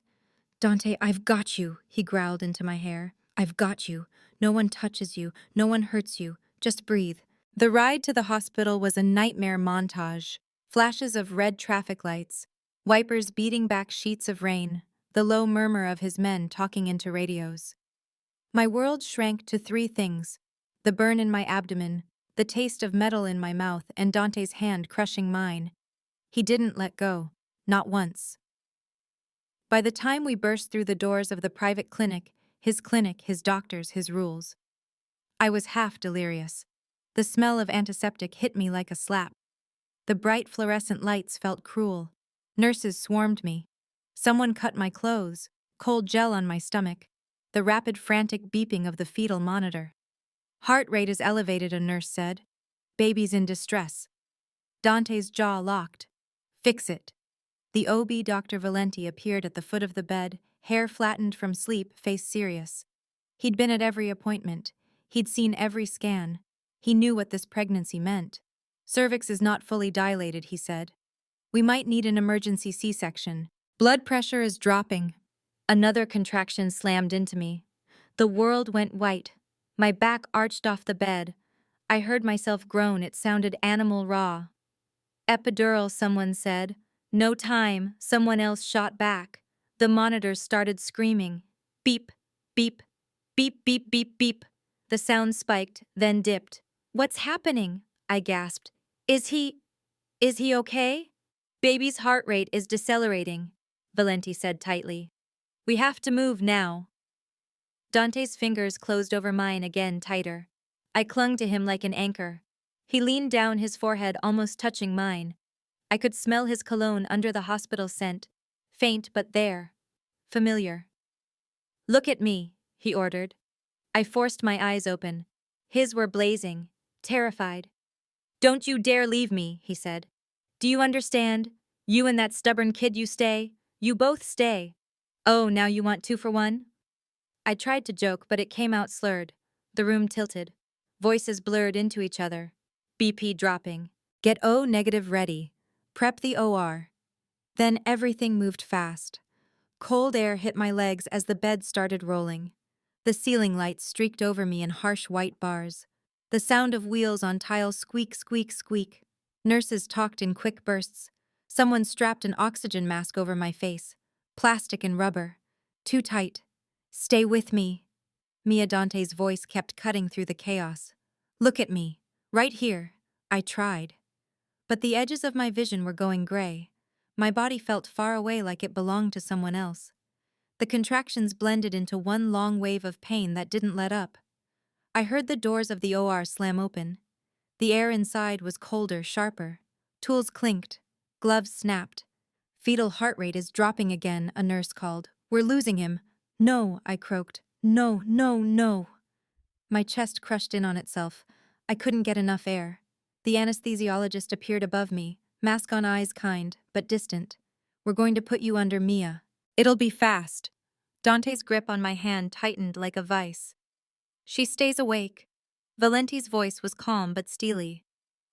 "Dante, I've got you," he growled into my hair. "I've got you. No one touches you. No one hurts you. Just breathe." The ride to the hospital was a nightmare montage. Flashes of red traffic lights, wipers beating back sheets of rain, the low murmur of his men talking into radios. My world shrank to 3 things: the burn in my abdomen, the taste of metal in my mouth, and Dante's hand crushing mine. He didn't let go. Not once. By the time we burst through the doors of the private clinic, his doctors, his rules, I was half delirious. The smell of antiseptic hit me like a slap. The bright fluorescent lights felt cruel. Nurses swarmed me. Someone cut my clothes, cold gel on my stomach, the rapid frantic beeping of the fetal monitor. "Heart rate is elevated," a nurse said. "Baby's in distress." Dante's jaw locked. "Fix it." The OB, Dr. Valenti, appeared at the foot of the bed, hair flattened from sleep, face serious. He'd been at every appointment. He'd seen every scan. He knew what this pregnancy meant. "Cervix is not fully dilated," he said. "We might need an emergency C-section. Blood pressure is dropping." Another contraction slammed into me. The world went white. My back arched off the bed. I heard myself groan. It sounded animal raw. "Epidural," someone said. "No time," someone else shot back. The monitors started screaming. Beep, beep, beep, beep, beep, beep. The sound spiked, then dipped. "What's happening?" I gasped. Is he okay?" "Baby's heart rate is decelerating," Valenti said tightly. "We have to move now." Dante's fingers closed over mine again, tighter. I clung to him like an anchor. He leaned down, his forehead almost touching mine. I could smell his cologne under the hospital scent. Faint but there. Familiar. "Look at me," he ordered. I forced my eyes open. His were blazing, terrified. "Don't you dare leave me," he said. "Do you understand? You and that stubborn kid, you stay. You both stay." "Oh, now you want 2 for 1? I tried to joke, but it came out slurred. The room tilted. Voices blurred into each other. BP dropping. "Get O negative ready. Prep the OR." Then everything moved fast. Cold air hit my legs as the bed started rolling. The ceiling lights streaked over me in harsh white bars. The sound of wheels on tile squeak, squeak, squeak. Nurses talked in quick bursts. Someone strapped an oxygen mask over my face. Plastic and rubber. Too tight. Stay with me. Mia Dante's voice kept cutting through the chaos. Look at me. Right here. I tried. But the edges of my vision were going gray. My body felt far away like it belonged to someone else. The contractions blended into one long wave of pain that didn't let up. I heard the doors of the OR slam open. The air inside was colder, sharper. Tools clinked. Gloves snapped. Fetal heart rate is dropping again, a nurse called. We're losing him. No, I croaked. No, no, no. My chest crushed in on itself. I couldn't get enough air. The anesthesiologist appeared above me, mask on eyes kind, but distant. We're going to put you under, Mia. It'll be fast. Dante's grip on my hand tightened like a vice. She stays awake. Valenti's voice was calm but steely.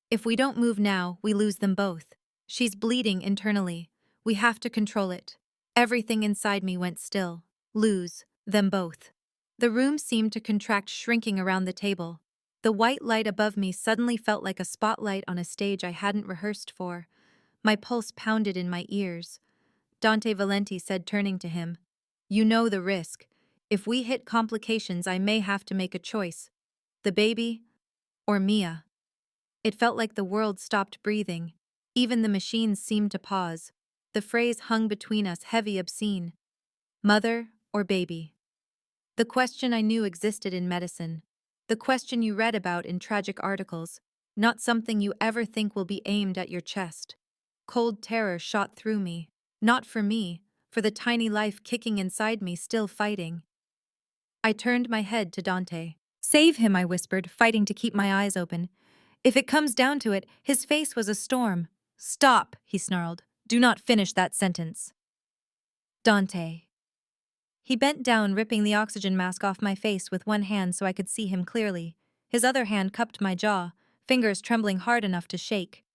If we don't move now, we lose them both. She's bleeding internally. We have to control it. Everything inside me went still. Lose them both. The room seemed to contract, shrinking around the table. The white light above me suddenly felt like a spotlight on a stage I hadn't rehearsed for. My pulse pounded in my ears. Dante Valenti said, turning to him, "You know the risk. If we hit complications, I may have to make a choice. The baby or Mia." It felt like the world stopped breathing. Even the machines seemed to pause. The phrase hung between us, heavy, obscene. Mother or baby? The question I knew existed in medicine. The question you read about in tragic articles. Not something you ever think will be aimed at your chest. Cold terror shot through me. Not for me, for the tiny life kicking inside me, still fighting. I turned my head to Dante. "Save him," I whispered, fighting to keep my eyes open. If it comes down to it, his face was a storm. "Stop," he snarled. "Do not finish that sentence." Dante. He bent down, ripping the oxygen mask off my face with one hand so I could see him clearly. His other hand cupped my jaw, fingers trembling hard enough to shake.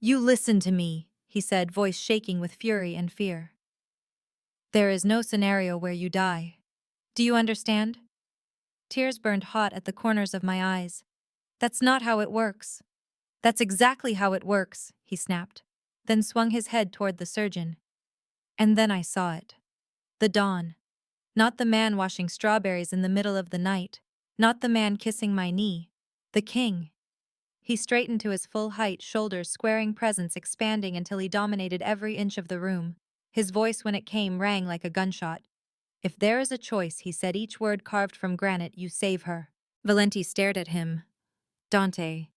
"You listen to me," he said, voice shaking with fury and fear. "There is no scenario where you die. Do you understand?" Tears burned hot at the corners of my eyes. "That's not how it works." "That's exactly how it works," he snapped, then swung his head toward the surgeon. And then I saw it. The dawn. Not the man washing strawberries in the middle of the night. Not the man kissing my knee. The king. He straightened to his full height, shoulders squaring, presence expanding until he dominated every inch of the room. His voice, when it came, rang like a gunshot. "If there is a choice," he said, each word carved from granite, "you save her." Valenti stared at him. "Dante."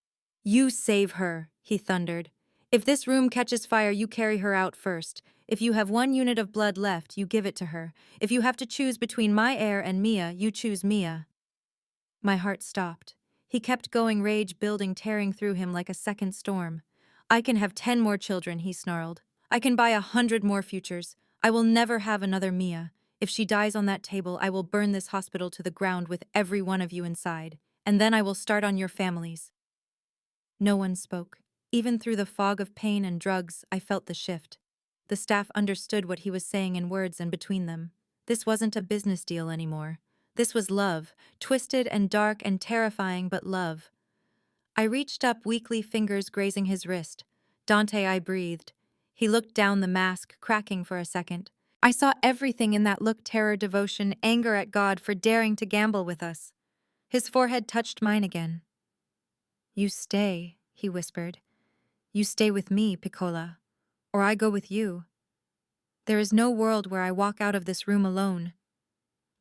"You save her," he thundered. "If this room catches fire, you carry her out first. If you have 1 unit of blood left, you give it to her. If you have to choose between my heir and Mia, you choose Mia." My heart stopped. He kept going, rage building, tearing through him like a second storm. "I can have 10 more children," he snarled. "I can buy 100 more futures. I will never have another Mia. If she dies on that table, I will burn this hospital to the ground with every one of you inside. And then I will start on your families." No one spoke. Even through the fog of pain and drugs, I felt the shift. The staff understood what he was saying in words and between them. This wasn't a business deal anymore. This was love, twisted and dark and terrifying, but love. I reached up, weakly, fingers grazing his wrist. "Dante," I breathed. He looked down, the mask cracking for a second. I saw everything in that look: terror, devotion, anger at God for daring to gamble with us. His forehead touched mine again. "You stay," he whispered. "You stay with me, Piccola, or I go with you. There is no world where I walk out of this room alone."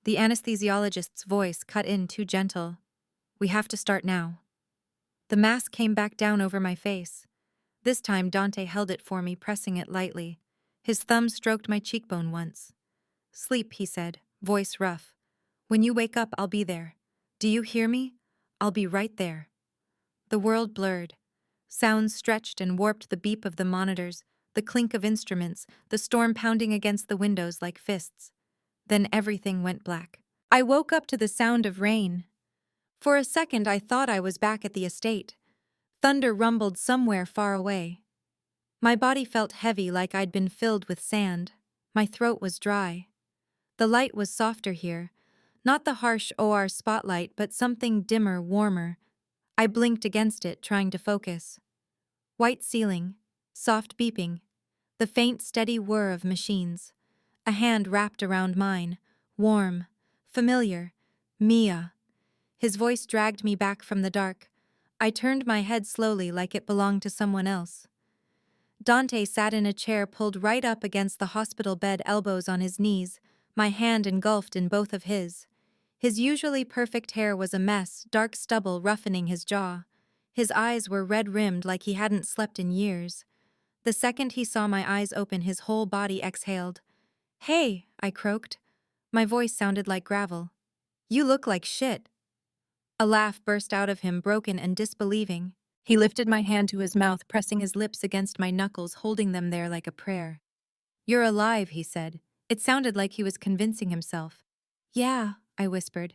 The anesthesiologist's voice cut in, too gentle. "We have to start now." The mask came back down over my face. This time Dante held it for me, pressing it lightly. His thumb stroked my cheekbone once. "Sleep," he said, voice rough. "When you wake up, I'll be there. Do you hear me? I'll be right there." The world blurred. Sounds stretched and warped: the beep of the monitors, the clink of instruments, the storm pounding against the windows like fists. Then everything went black. I woke up to the sound of rain. For a second I thought I was back at the estate. Thunder rumbled somewhere far away. My body felt heavy, like I'd been filled with sand. My throat was dry. The light was softer here, Not the harsh OR spotlight, but something dimmer, warmer. I blinked against it, trying to focus. White ceiling, soft beeping, the faint, steady whir of machines. A hand wrapped around mine, warm, familiar. Mia. His voice dragged me back from the dark. I turned my head slowly like it belonged to someone else. Dante sat in a chair pulled right up against the hospital bed, elbows on his knees, my hand engulfed in both of his. His usually perfect hair was a mess, dark stubble roughening his jaw. His eyes were red-rimmed like he hadn't slept in years. The second he saw my eyes open, his whole body exhaled. "Hey," I croaked. My voice sounded like gravel. "You look like shit." A laugh burst out of him, broken and disbelieving. He lifted my hand to his mouth, pressing his lips against my knuckles, holding them there like a prayer. "You're alive," he said. It sounded like he was convincing himself. "Yeah," I whispered.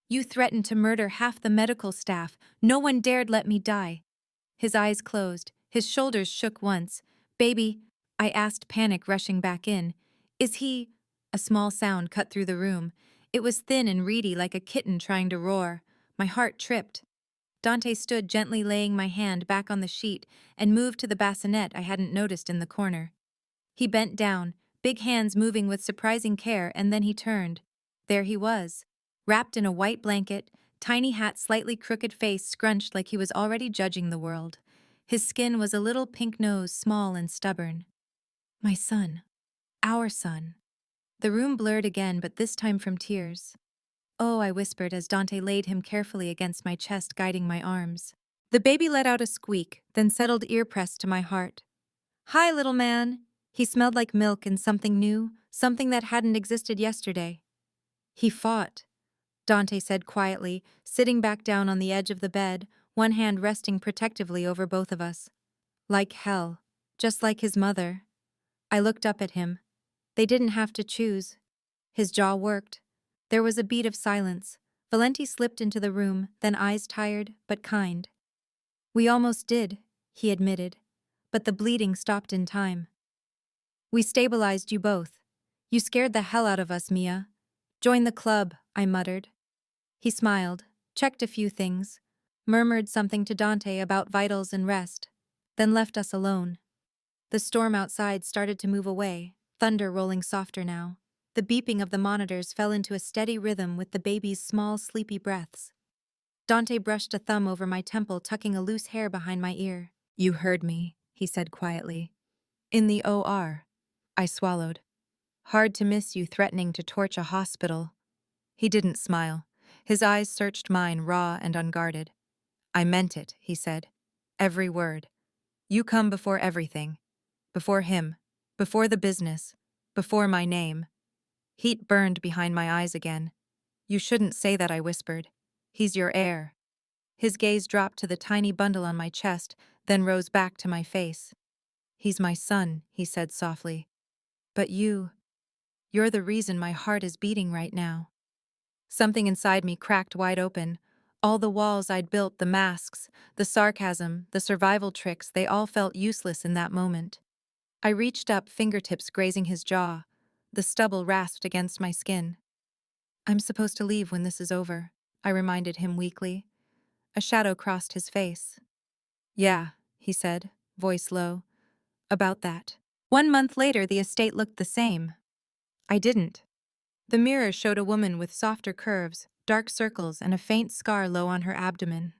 "You threatened to murder half the medical staff. No one dared let me die." His eyes closed. His shoulders shook once. "Baby," I asked, panic rushing back in. "Is he—" A small sound cut through the room. It was thin and reedy, like a kitten trying to roar. My heart tripped. Dante stood, gently laying my hand back on the sheet, and moved to the bassinet I hadn't noticed in the corner. He bent down, big hands moving with surprising care, and then he turned. There he was, wrapped in a white blanket, tiny hat, slightly crooked face scrunched like he was already judging the world. His skin was a little pink nose, small and stubborn. My son. Our son. The room blurred again, but this time from tears. "Oh," I whispered as Dante laid him carefully against my chest, guiding my arms. The baby let out a squeak, then settled ear pressed to my heart. "Hi, little man." He smelled like milk and something new, something that hadn't existed yesterday. "He fought," Dante said quietly, sitting back down on the edge of the bed, one hand resting protectively over both of us. "Like hell. Just like his mother." I looked up at him. They didn't have to choose. His jaw worked. There was a beat of silence. Valenti slipped into the room, then eyes tired, but kind. "We almost did," he admitted. "But the bleeding stopped in time. We stabilized you both. You scared the hell out of us, Mia." "Join the club," I muttered. He smiled, checked a few things, murmured something to Dante about vitals and rest, then left us alone. The storm outside started to move away, thunder rolling softer now. The beeping of the monitors fell into a steady rhythm with the baby's small, sleepy breaths. Dante brushed a thumb over my temple, tucking a loose hair behind my ear. "You heard me," he said quietly. "In the OR." I swallowed. "Hard to miss you threatening to torch a hospital." He didn't smile. His eyes searched mine, raw and unguarded. "I meant it," he said. "Every word. You come before everything. Before him. Before the business. Before my name." Heat burned behind my eyes again. "You shouldn't say that," I whispered. "He's your heir." His gaze dropped to the tiny bundle on my chest, then rose back to my face. "He's my son," he said softly. "But you're the reason my heart is beating right now." Something inside me cracked wide open. All the walls I'd built, the masks, the sarcasm, the survival tricks, they all felt useless in that moment. I reached up, fingertips grazing his jaw. The stubble rasped against my skin. "I'm supposed to leave when this is over," I reminded him weakly. A shadow crossed his face. "Yeah," he said, voice low. "About that." 1 month later, the estate looked the same. I didn't. The mirror showed a woman with softer curves, dark circles, and a faint scar low on her abdomen.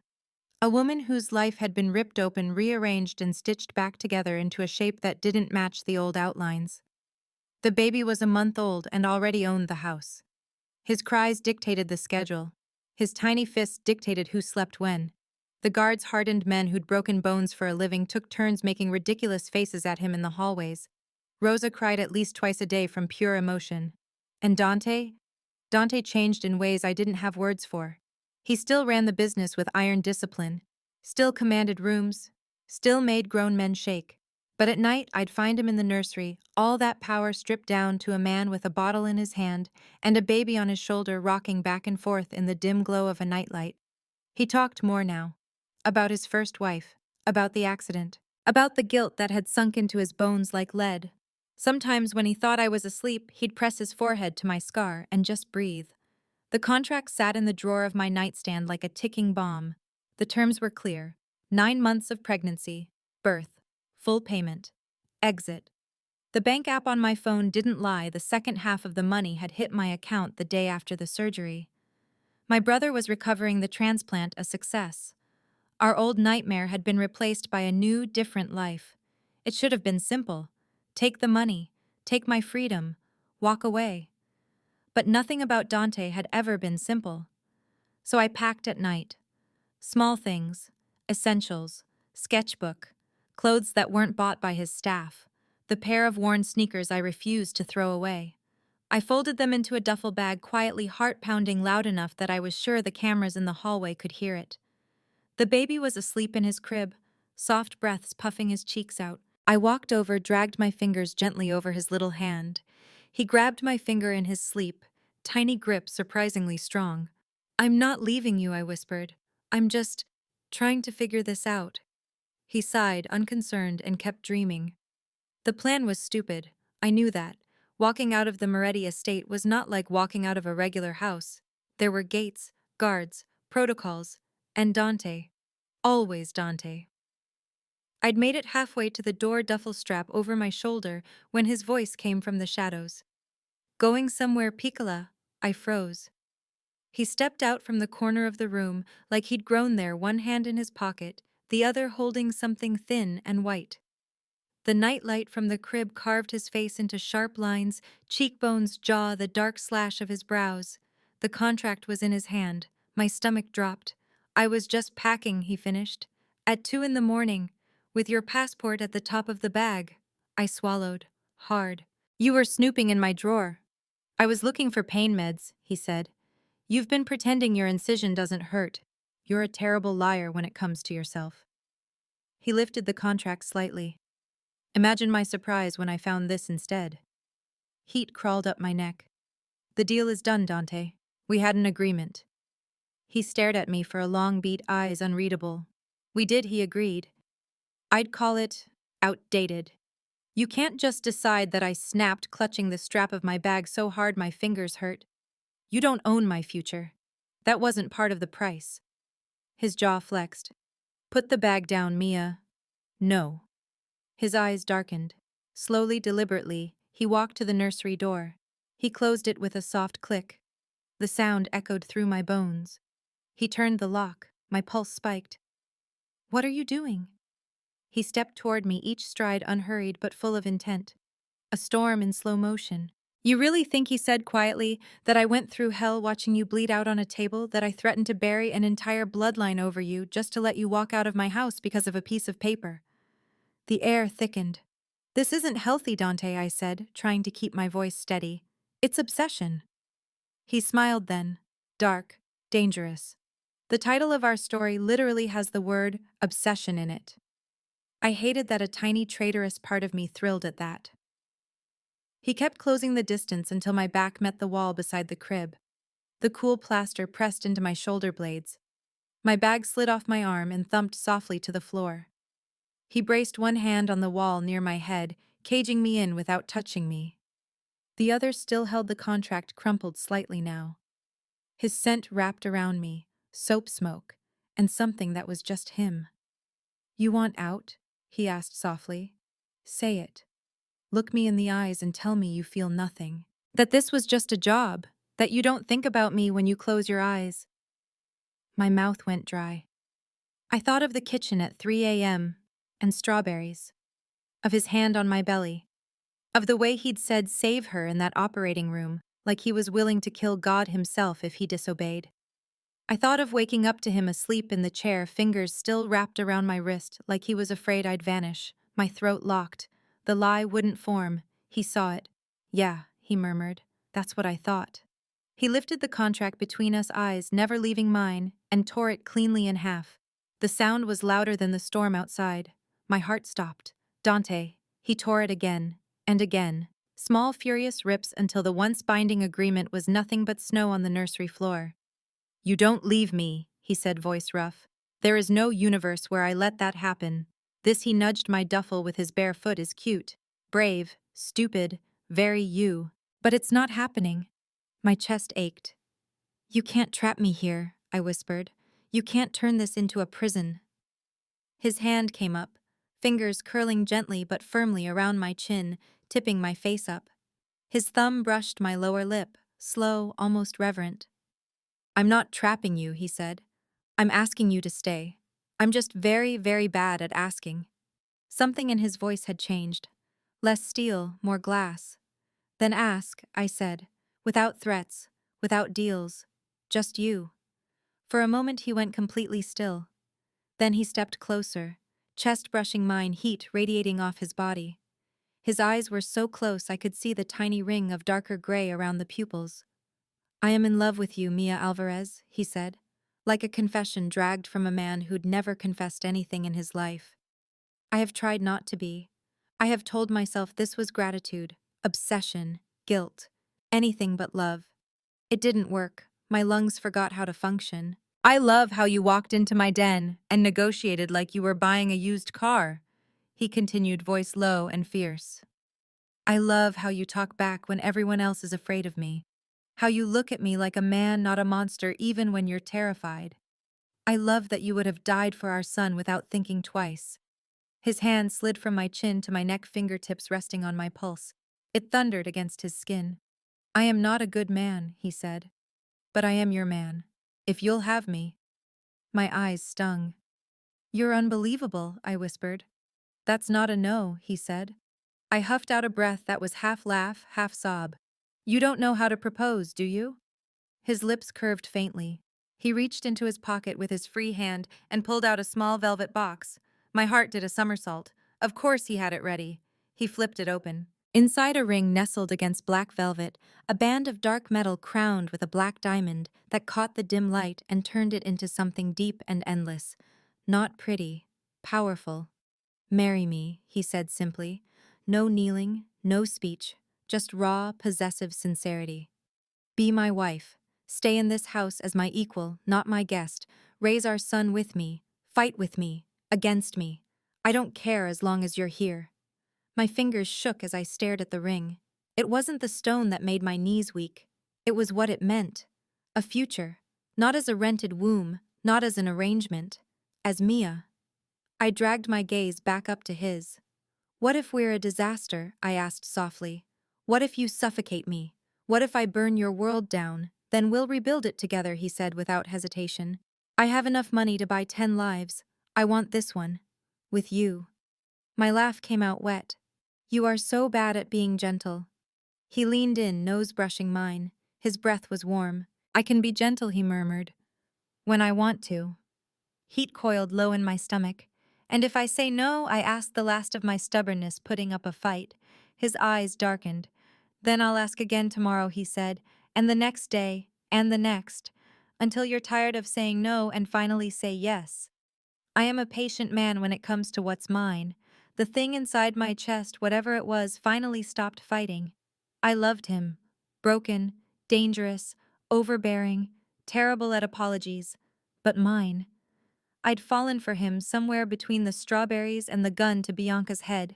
A woman whose life had been ripped open, rearranged, and stitched back together into a shape that didn't match the old outlines. The baby was a month old and already owned the house. His cries dictated the schedule. His tiny fists dictated who slept when. The guards, hardened men who'd broken bones for a living, took turns making ridiculous faces at him in the hallways. Rosa cried at least twice a day from pure emotion. And Dante? Dante changed in ways I didn't have words for. He still ran the business with iron discipline, still commanded rooms, still made grown men shake. But at night, I'd find him in the nursery, all that power stripped down to a man with a bottle in his hand and a baby on his shoulder, rocking back and forth in the dim glow of a nightlight. He talked more now. About his first wife, about the accident, about the guilt that had sunk into his bones like lead. Sometimes when he thought I was asleep, he'd press his forehead to my scar and just breathe. The contract sat in the drawer of my nightstand like a ticking bomb. The terms were clear: 9 months of pregnancy, birth, full payment, exit. The bank app on my phone didn't lie. The second half of the money had hit my account the day after the surgery. My brother was recovering the transplant a success. Our old nightmare had been replaced by a new, different life. It should have been simple. Take the money, take my freedom, walk away. But nothing about Dante had ever been simple. So I packed at night. Small things, essentials, sketchbook, clothes that weren't bought by his staff, the pair of worn sneakers I refused to throw away. I folded them into a duffel bag, quietly, heart pounding loud enough that I was sure the cameras in the hallway could hear it. The baby was asleep in his crib, soft breaths puffing his cheeks out. I walked over, dragged my fingers gently over his little hand. He grabbed my finger in his sleep, tiny grip surprisingly strong. "I'm not leaving you," I whispered. "I'm just trying to figure this out." He sighed, unconcerned, and kept dreaming. The plan was stupid. I knew that. Walking out of the Moretti estate was not like walking out of a regular house. There were gates, guards, protocols, and Dante. Always Dante. I'd made it halfway to the door, duffel strap over my shoulder, when his voice came from the shadows. "Going somewhere, Piccola?" I froze. He stepped out from the corner of the room, like he'd grown there, one hand in his pocket, the other holding something thin and white. The nightlight from the crib carved his face into sharp lines, cheekbones, jaw, the dark slash of his brows. The contract was in his hand. My stomach dropped. "I was just packing," he finished. "At 2 in the morning, with your passport at the top of the bag." I swallowed, hard. "You were snooping in my drawer." "I was looking for pain meds," he said. "You've been pretending your incision doesn't hurt. You're a terrible liar when it comes to yourself." He lifted the contract slightly. Imagine my surprise when I found this instead. Heat crawled up my neck. "The deal is done, Dante. We had an agreement." He stared at me for a long beat, eyes unreadable. "We did," he agreed. "I'd call it outdated. You can't just decide that." I snapped, clutching the strap of my bag so hard my fingers hurt. "You don't own my future. That wasn't part of the price." His jaw flexed. "Put the bag down, Mia." "No." His eyes darkened. Slowly, deliberately, he walked to the nursery door. He closed it with a soft click. The sound echoed through my bones. He turned the lock. My pulse spiked. "What are you doing?" He stepped toward me, each stride unhurried but full of intent. A storm in slow motion. "You really think," he said quietly, "that I went through hell watching you bleed out on a table, that I threatened to bury an entire bloodline over you just to let you walk out of my house because of a piece of paper?" The air thickened. "This isn't healthy, Dante," I said, trying to keep my voice steady. "It's obsession." He smiled then. Dark, dangerous. The title of our story literally has the word obsession in it. I hated that. A tiny traitorous part of me thrilled at that. He kept closing the distance until my back met the wall beside the crib. The cool plaster pressed into my shoulder blades. My bag slid off my arm and thumped softly to the floor. He braced one hand on the wall near my head, caging me in without touching me. The other still held the contract, crumpled slightly now. His scent wrapped around me, soap smoke, and something that was just him. "You want out?" he asked softly. "Say it. Look me in the eyes and tell me you feel nothing. That this was just a job. That you don't think about me when you close your eyes." My mouth went dry. I thought of the kitchen at 3 a.m. and strawberries. Of his hand on my belly. Of the way he'd said save her in that operating room, like he was willing to kill God himself if he disobeyed. I thought of waking up to him asleep in the chair, fingers still wrapped around my wrist, like he was afraid I'd vanish, my throat locked. The lie wouldn't form. He saw it. "Yeah," he murmured. "That's what I thought." He lifted the contract between us, eyes never leaving mine, and tore it cleanly in half. The sound was louder than the storm outside. My heart stopped. "Dante." He tore it again, and again. Small, furious rips until the once binding agreement was nothing but snow on the nursery floor. "You don't leave me," he said, voice rough. "There is no universe where I let that happen." This, he nudged my duffel with his bare foot, "is cute, brave, stupid, very you. But it's not happening." My chest ached. You can't trap me here, I whispered. You can't turn this into a prison. His hand came up, fingers curling gently but firmly around my chin, tipping my face up. His thumb brushed my lower lip, slow, almost reverent. I'm not trapping you, he said. I'm asking you to stay. I'm just very, very bad at asking. Something in his voice had changed. Less steel, more glass. Then ask, I said, without threats, without deals. Just you. For a moment he went completely still. Then he stepped closer, chest brushing mine, heat radiating off his body. His eyes were so close I could see the tiny ring of darker gray around the pupils. I am in love with you, Mia Alvarez, he said, like a confession dragged from a man who'd never confessed anything in his life. I have tried not to be. I have told myself this was gratitude, obsession, guilt, anything but love. It didn't work. My lungs forgot how to function. I love how you walked into my den and negotiated like you were buying a used car, he continued, voice low and fierce. I love how you talk back when everyone else is afraid of me. How you look at me like a man, not a monster, even when you're terrified. I love that you would have died for our son without thinking twice. His hand slid from my chin to my neck, fingertips resting on my pulse. It thundered against his skin. I am not a good man, he said. But I am your man. If you'll have me. My eyes stung. You're unbelievable, I whispered. That's not a no, he said. I huffed out a breath that was half laugh, half sob. You don't know how to propose, do you? His lips curved faintly. He reached into his pocket with his free hand and pulled out a small velvet box. My heart did a somersault. Of course he had it ready. He flipped it open. Inside a ring nestled against black velvet, a band of dark metal crowned with a black diamond that caught the dim light and turned it into something deep and endless. Not pretty, powerful. Marry me, he said simply. No kneeling, no speech, just raw, possessive sincerity. Be my wife. Stay in this house as my equal, not my guest. Raise our son with me. Fight with me. Against me. I don't care as long as you're here. My fingers shook as I stared at the ring. It wasn't the stone that made my knees weak. It was what it meant. A future. Not as a rented womb, not as an arrangement. As Mia. I dragged my gaze back up to his. What if we're a disaster? I asked softly. What if you suffocate me? What if I burn your world down? Then we'll rebuild it together, he said without hesitation. I have enough money to buy 10 lives. I want this one. With you. My laugh came out wet. You are so bad at being gentle. He leaned in, nose brushing mine. His breath was warm. I can be gentle, he murmured. When I want to. Heat coiled low in my stomach. And if I say no, I ask the last of my stubbornness, putting up a fight. His eyes darkened. Then I'll ask again tomorrow, he said, and the next day, and the next, until you're tired of saying no and finally say yes. I am a patient man when it comes to what's mine. The thing inside my chest, whatever it was, finally stopped fighting. I loved him. Broken, dangerous, overbearing, terrible at apologies. But mine. I'd fallen for him somewhere between the strawberries and the gun to Bianca's head,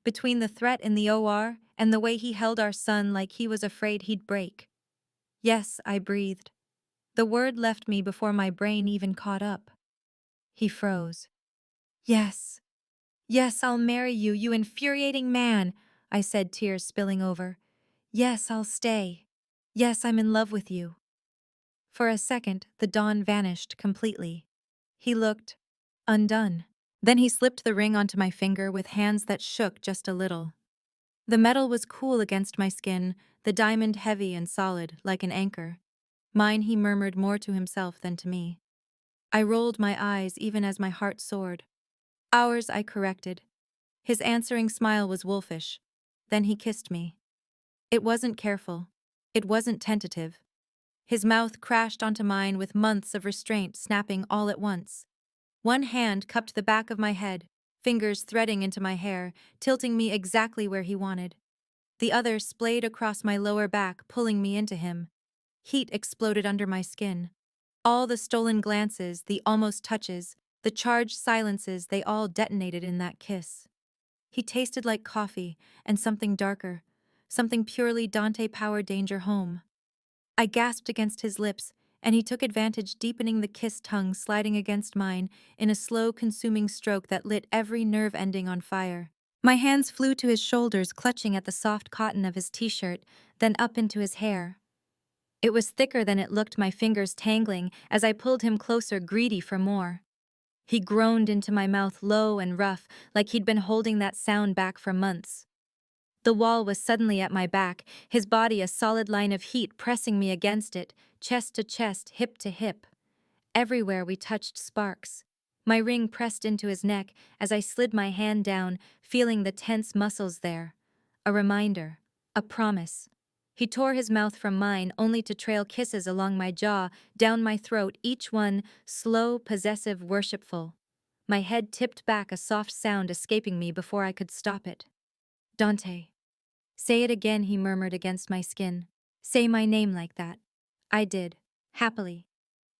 between the threat in the OR and the way he held our son like he was afraid he'd break. Yes, I breathed. The word left me before my brain even caught up. He froze. Yes. Yes, I'll marry you, you infuriating man, I said, tears spilling over. Yes, I'll stay. Yes, I'm in love with you. For a second, the dawn vanished completely. He looked undone. Then he slipped the ring onto my finger with hands that shook just a little. The metal was cool against my skin, the diamond heavy and solid, like an anchor. Mine, he murmured more to himself than to me. I rolled my eyes even as my heart soared. Ours, I corrected. His answering smile was wolfish. Then he kissed me. It wasn't careful. It wasn't tentative. His mouth crashed onto mine with months of restraint snapping all at once. One hand cupped the back of my head, fingers threading into my hair, tilting me exactly where he wanted. The other splayed across my lower back, pulling me into him. Heat exploded under my skin. All the stolen glances, the almost touches, the charged silences, they all detonated in that kiss. He tasted like coffee and something darker, something purely Dante Power Danger Home. I gasped against his lips, and he took advantage, deepening the kiss, tongue sliding against mine in a slow, consuming stroke that lit every nerve ending on fire. My hands flew to his shoulders, clutching at the soft cotton of his t-shirt, then up into his hair. It was thicker than it looked, my fingers tangling as I pulled him closer, greedy for more. He groaned into my mouth, low and rough, like he'd been holding that sound back for months. The wall was suddenly at my back, his body a solid line of heat pressing me against it, chest to chest, hip to hip. Everywhere we touched sparks. My ring pressed into his neck as I slid my hand down, feeling the tense muscles there. A reminder. A promise. He tore his mouth from mine, only to trail kisses along my jaw, down my throat, each one slow, possessive, worshipful. My head tipped back, a soft sound escaping me before I could stop it. Dante. Say it again, he murmured against my skin. Say my name like that. I did. Happily.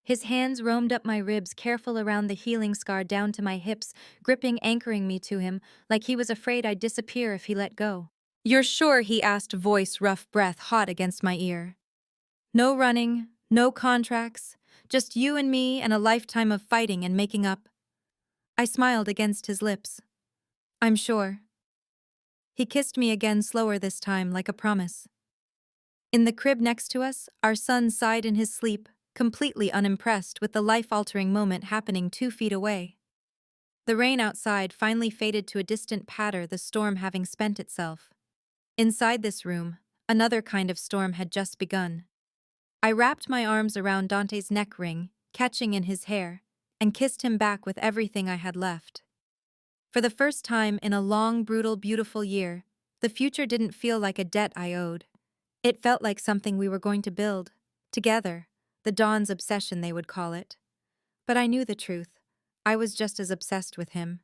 His hands roamed up my ribs, careful around the healing scar down to my hips, gripping, anchoring me to him, like he was afraid I'd disappear if he let go. You're sure? He asked, voice, rough breath hot against my ear. No running, no contracts, just you and me and a lifetime of fighting and making up. I smiled against his lips. I'm sure. He kissed me again, slower this time, like a promise. In the crib next to us, our son sighed in his sleep, completely unimpressed with the life-altering moment happening 2 feet away. The rain outside finally faded to a distant patter, the storm having spent itself. Inside this room, another kind of storm had just begun. I wrapped my arms around Dante's neck ring, catching in his hair, and kissed him back with everything I had left. For the first time in a long, brutal, beautiful year, the future didn't feel like a debt I owed. It felt like something we were going to build, together, the Dawn's obsession they would call it. But I knew the truth. I was just as obsessed with him.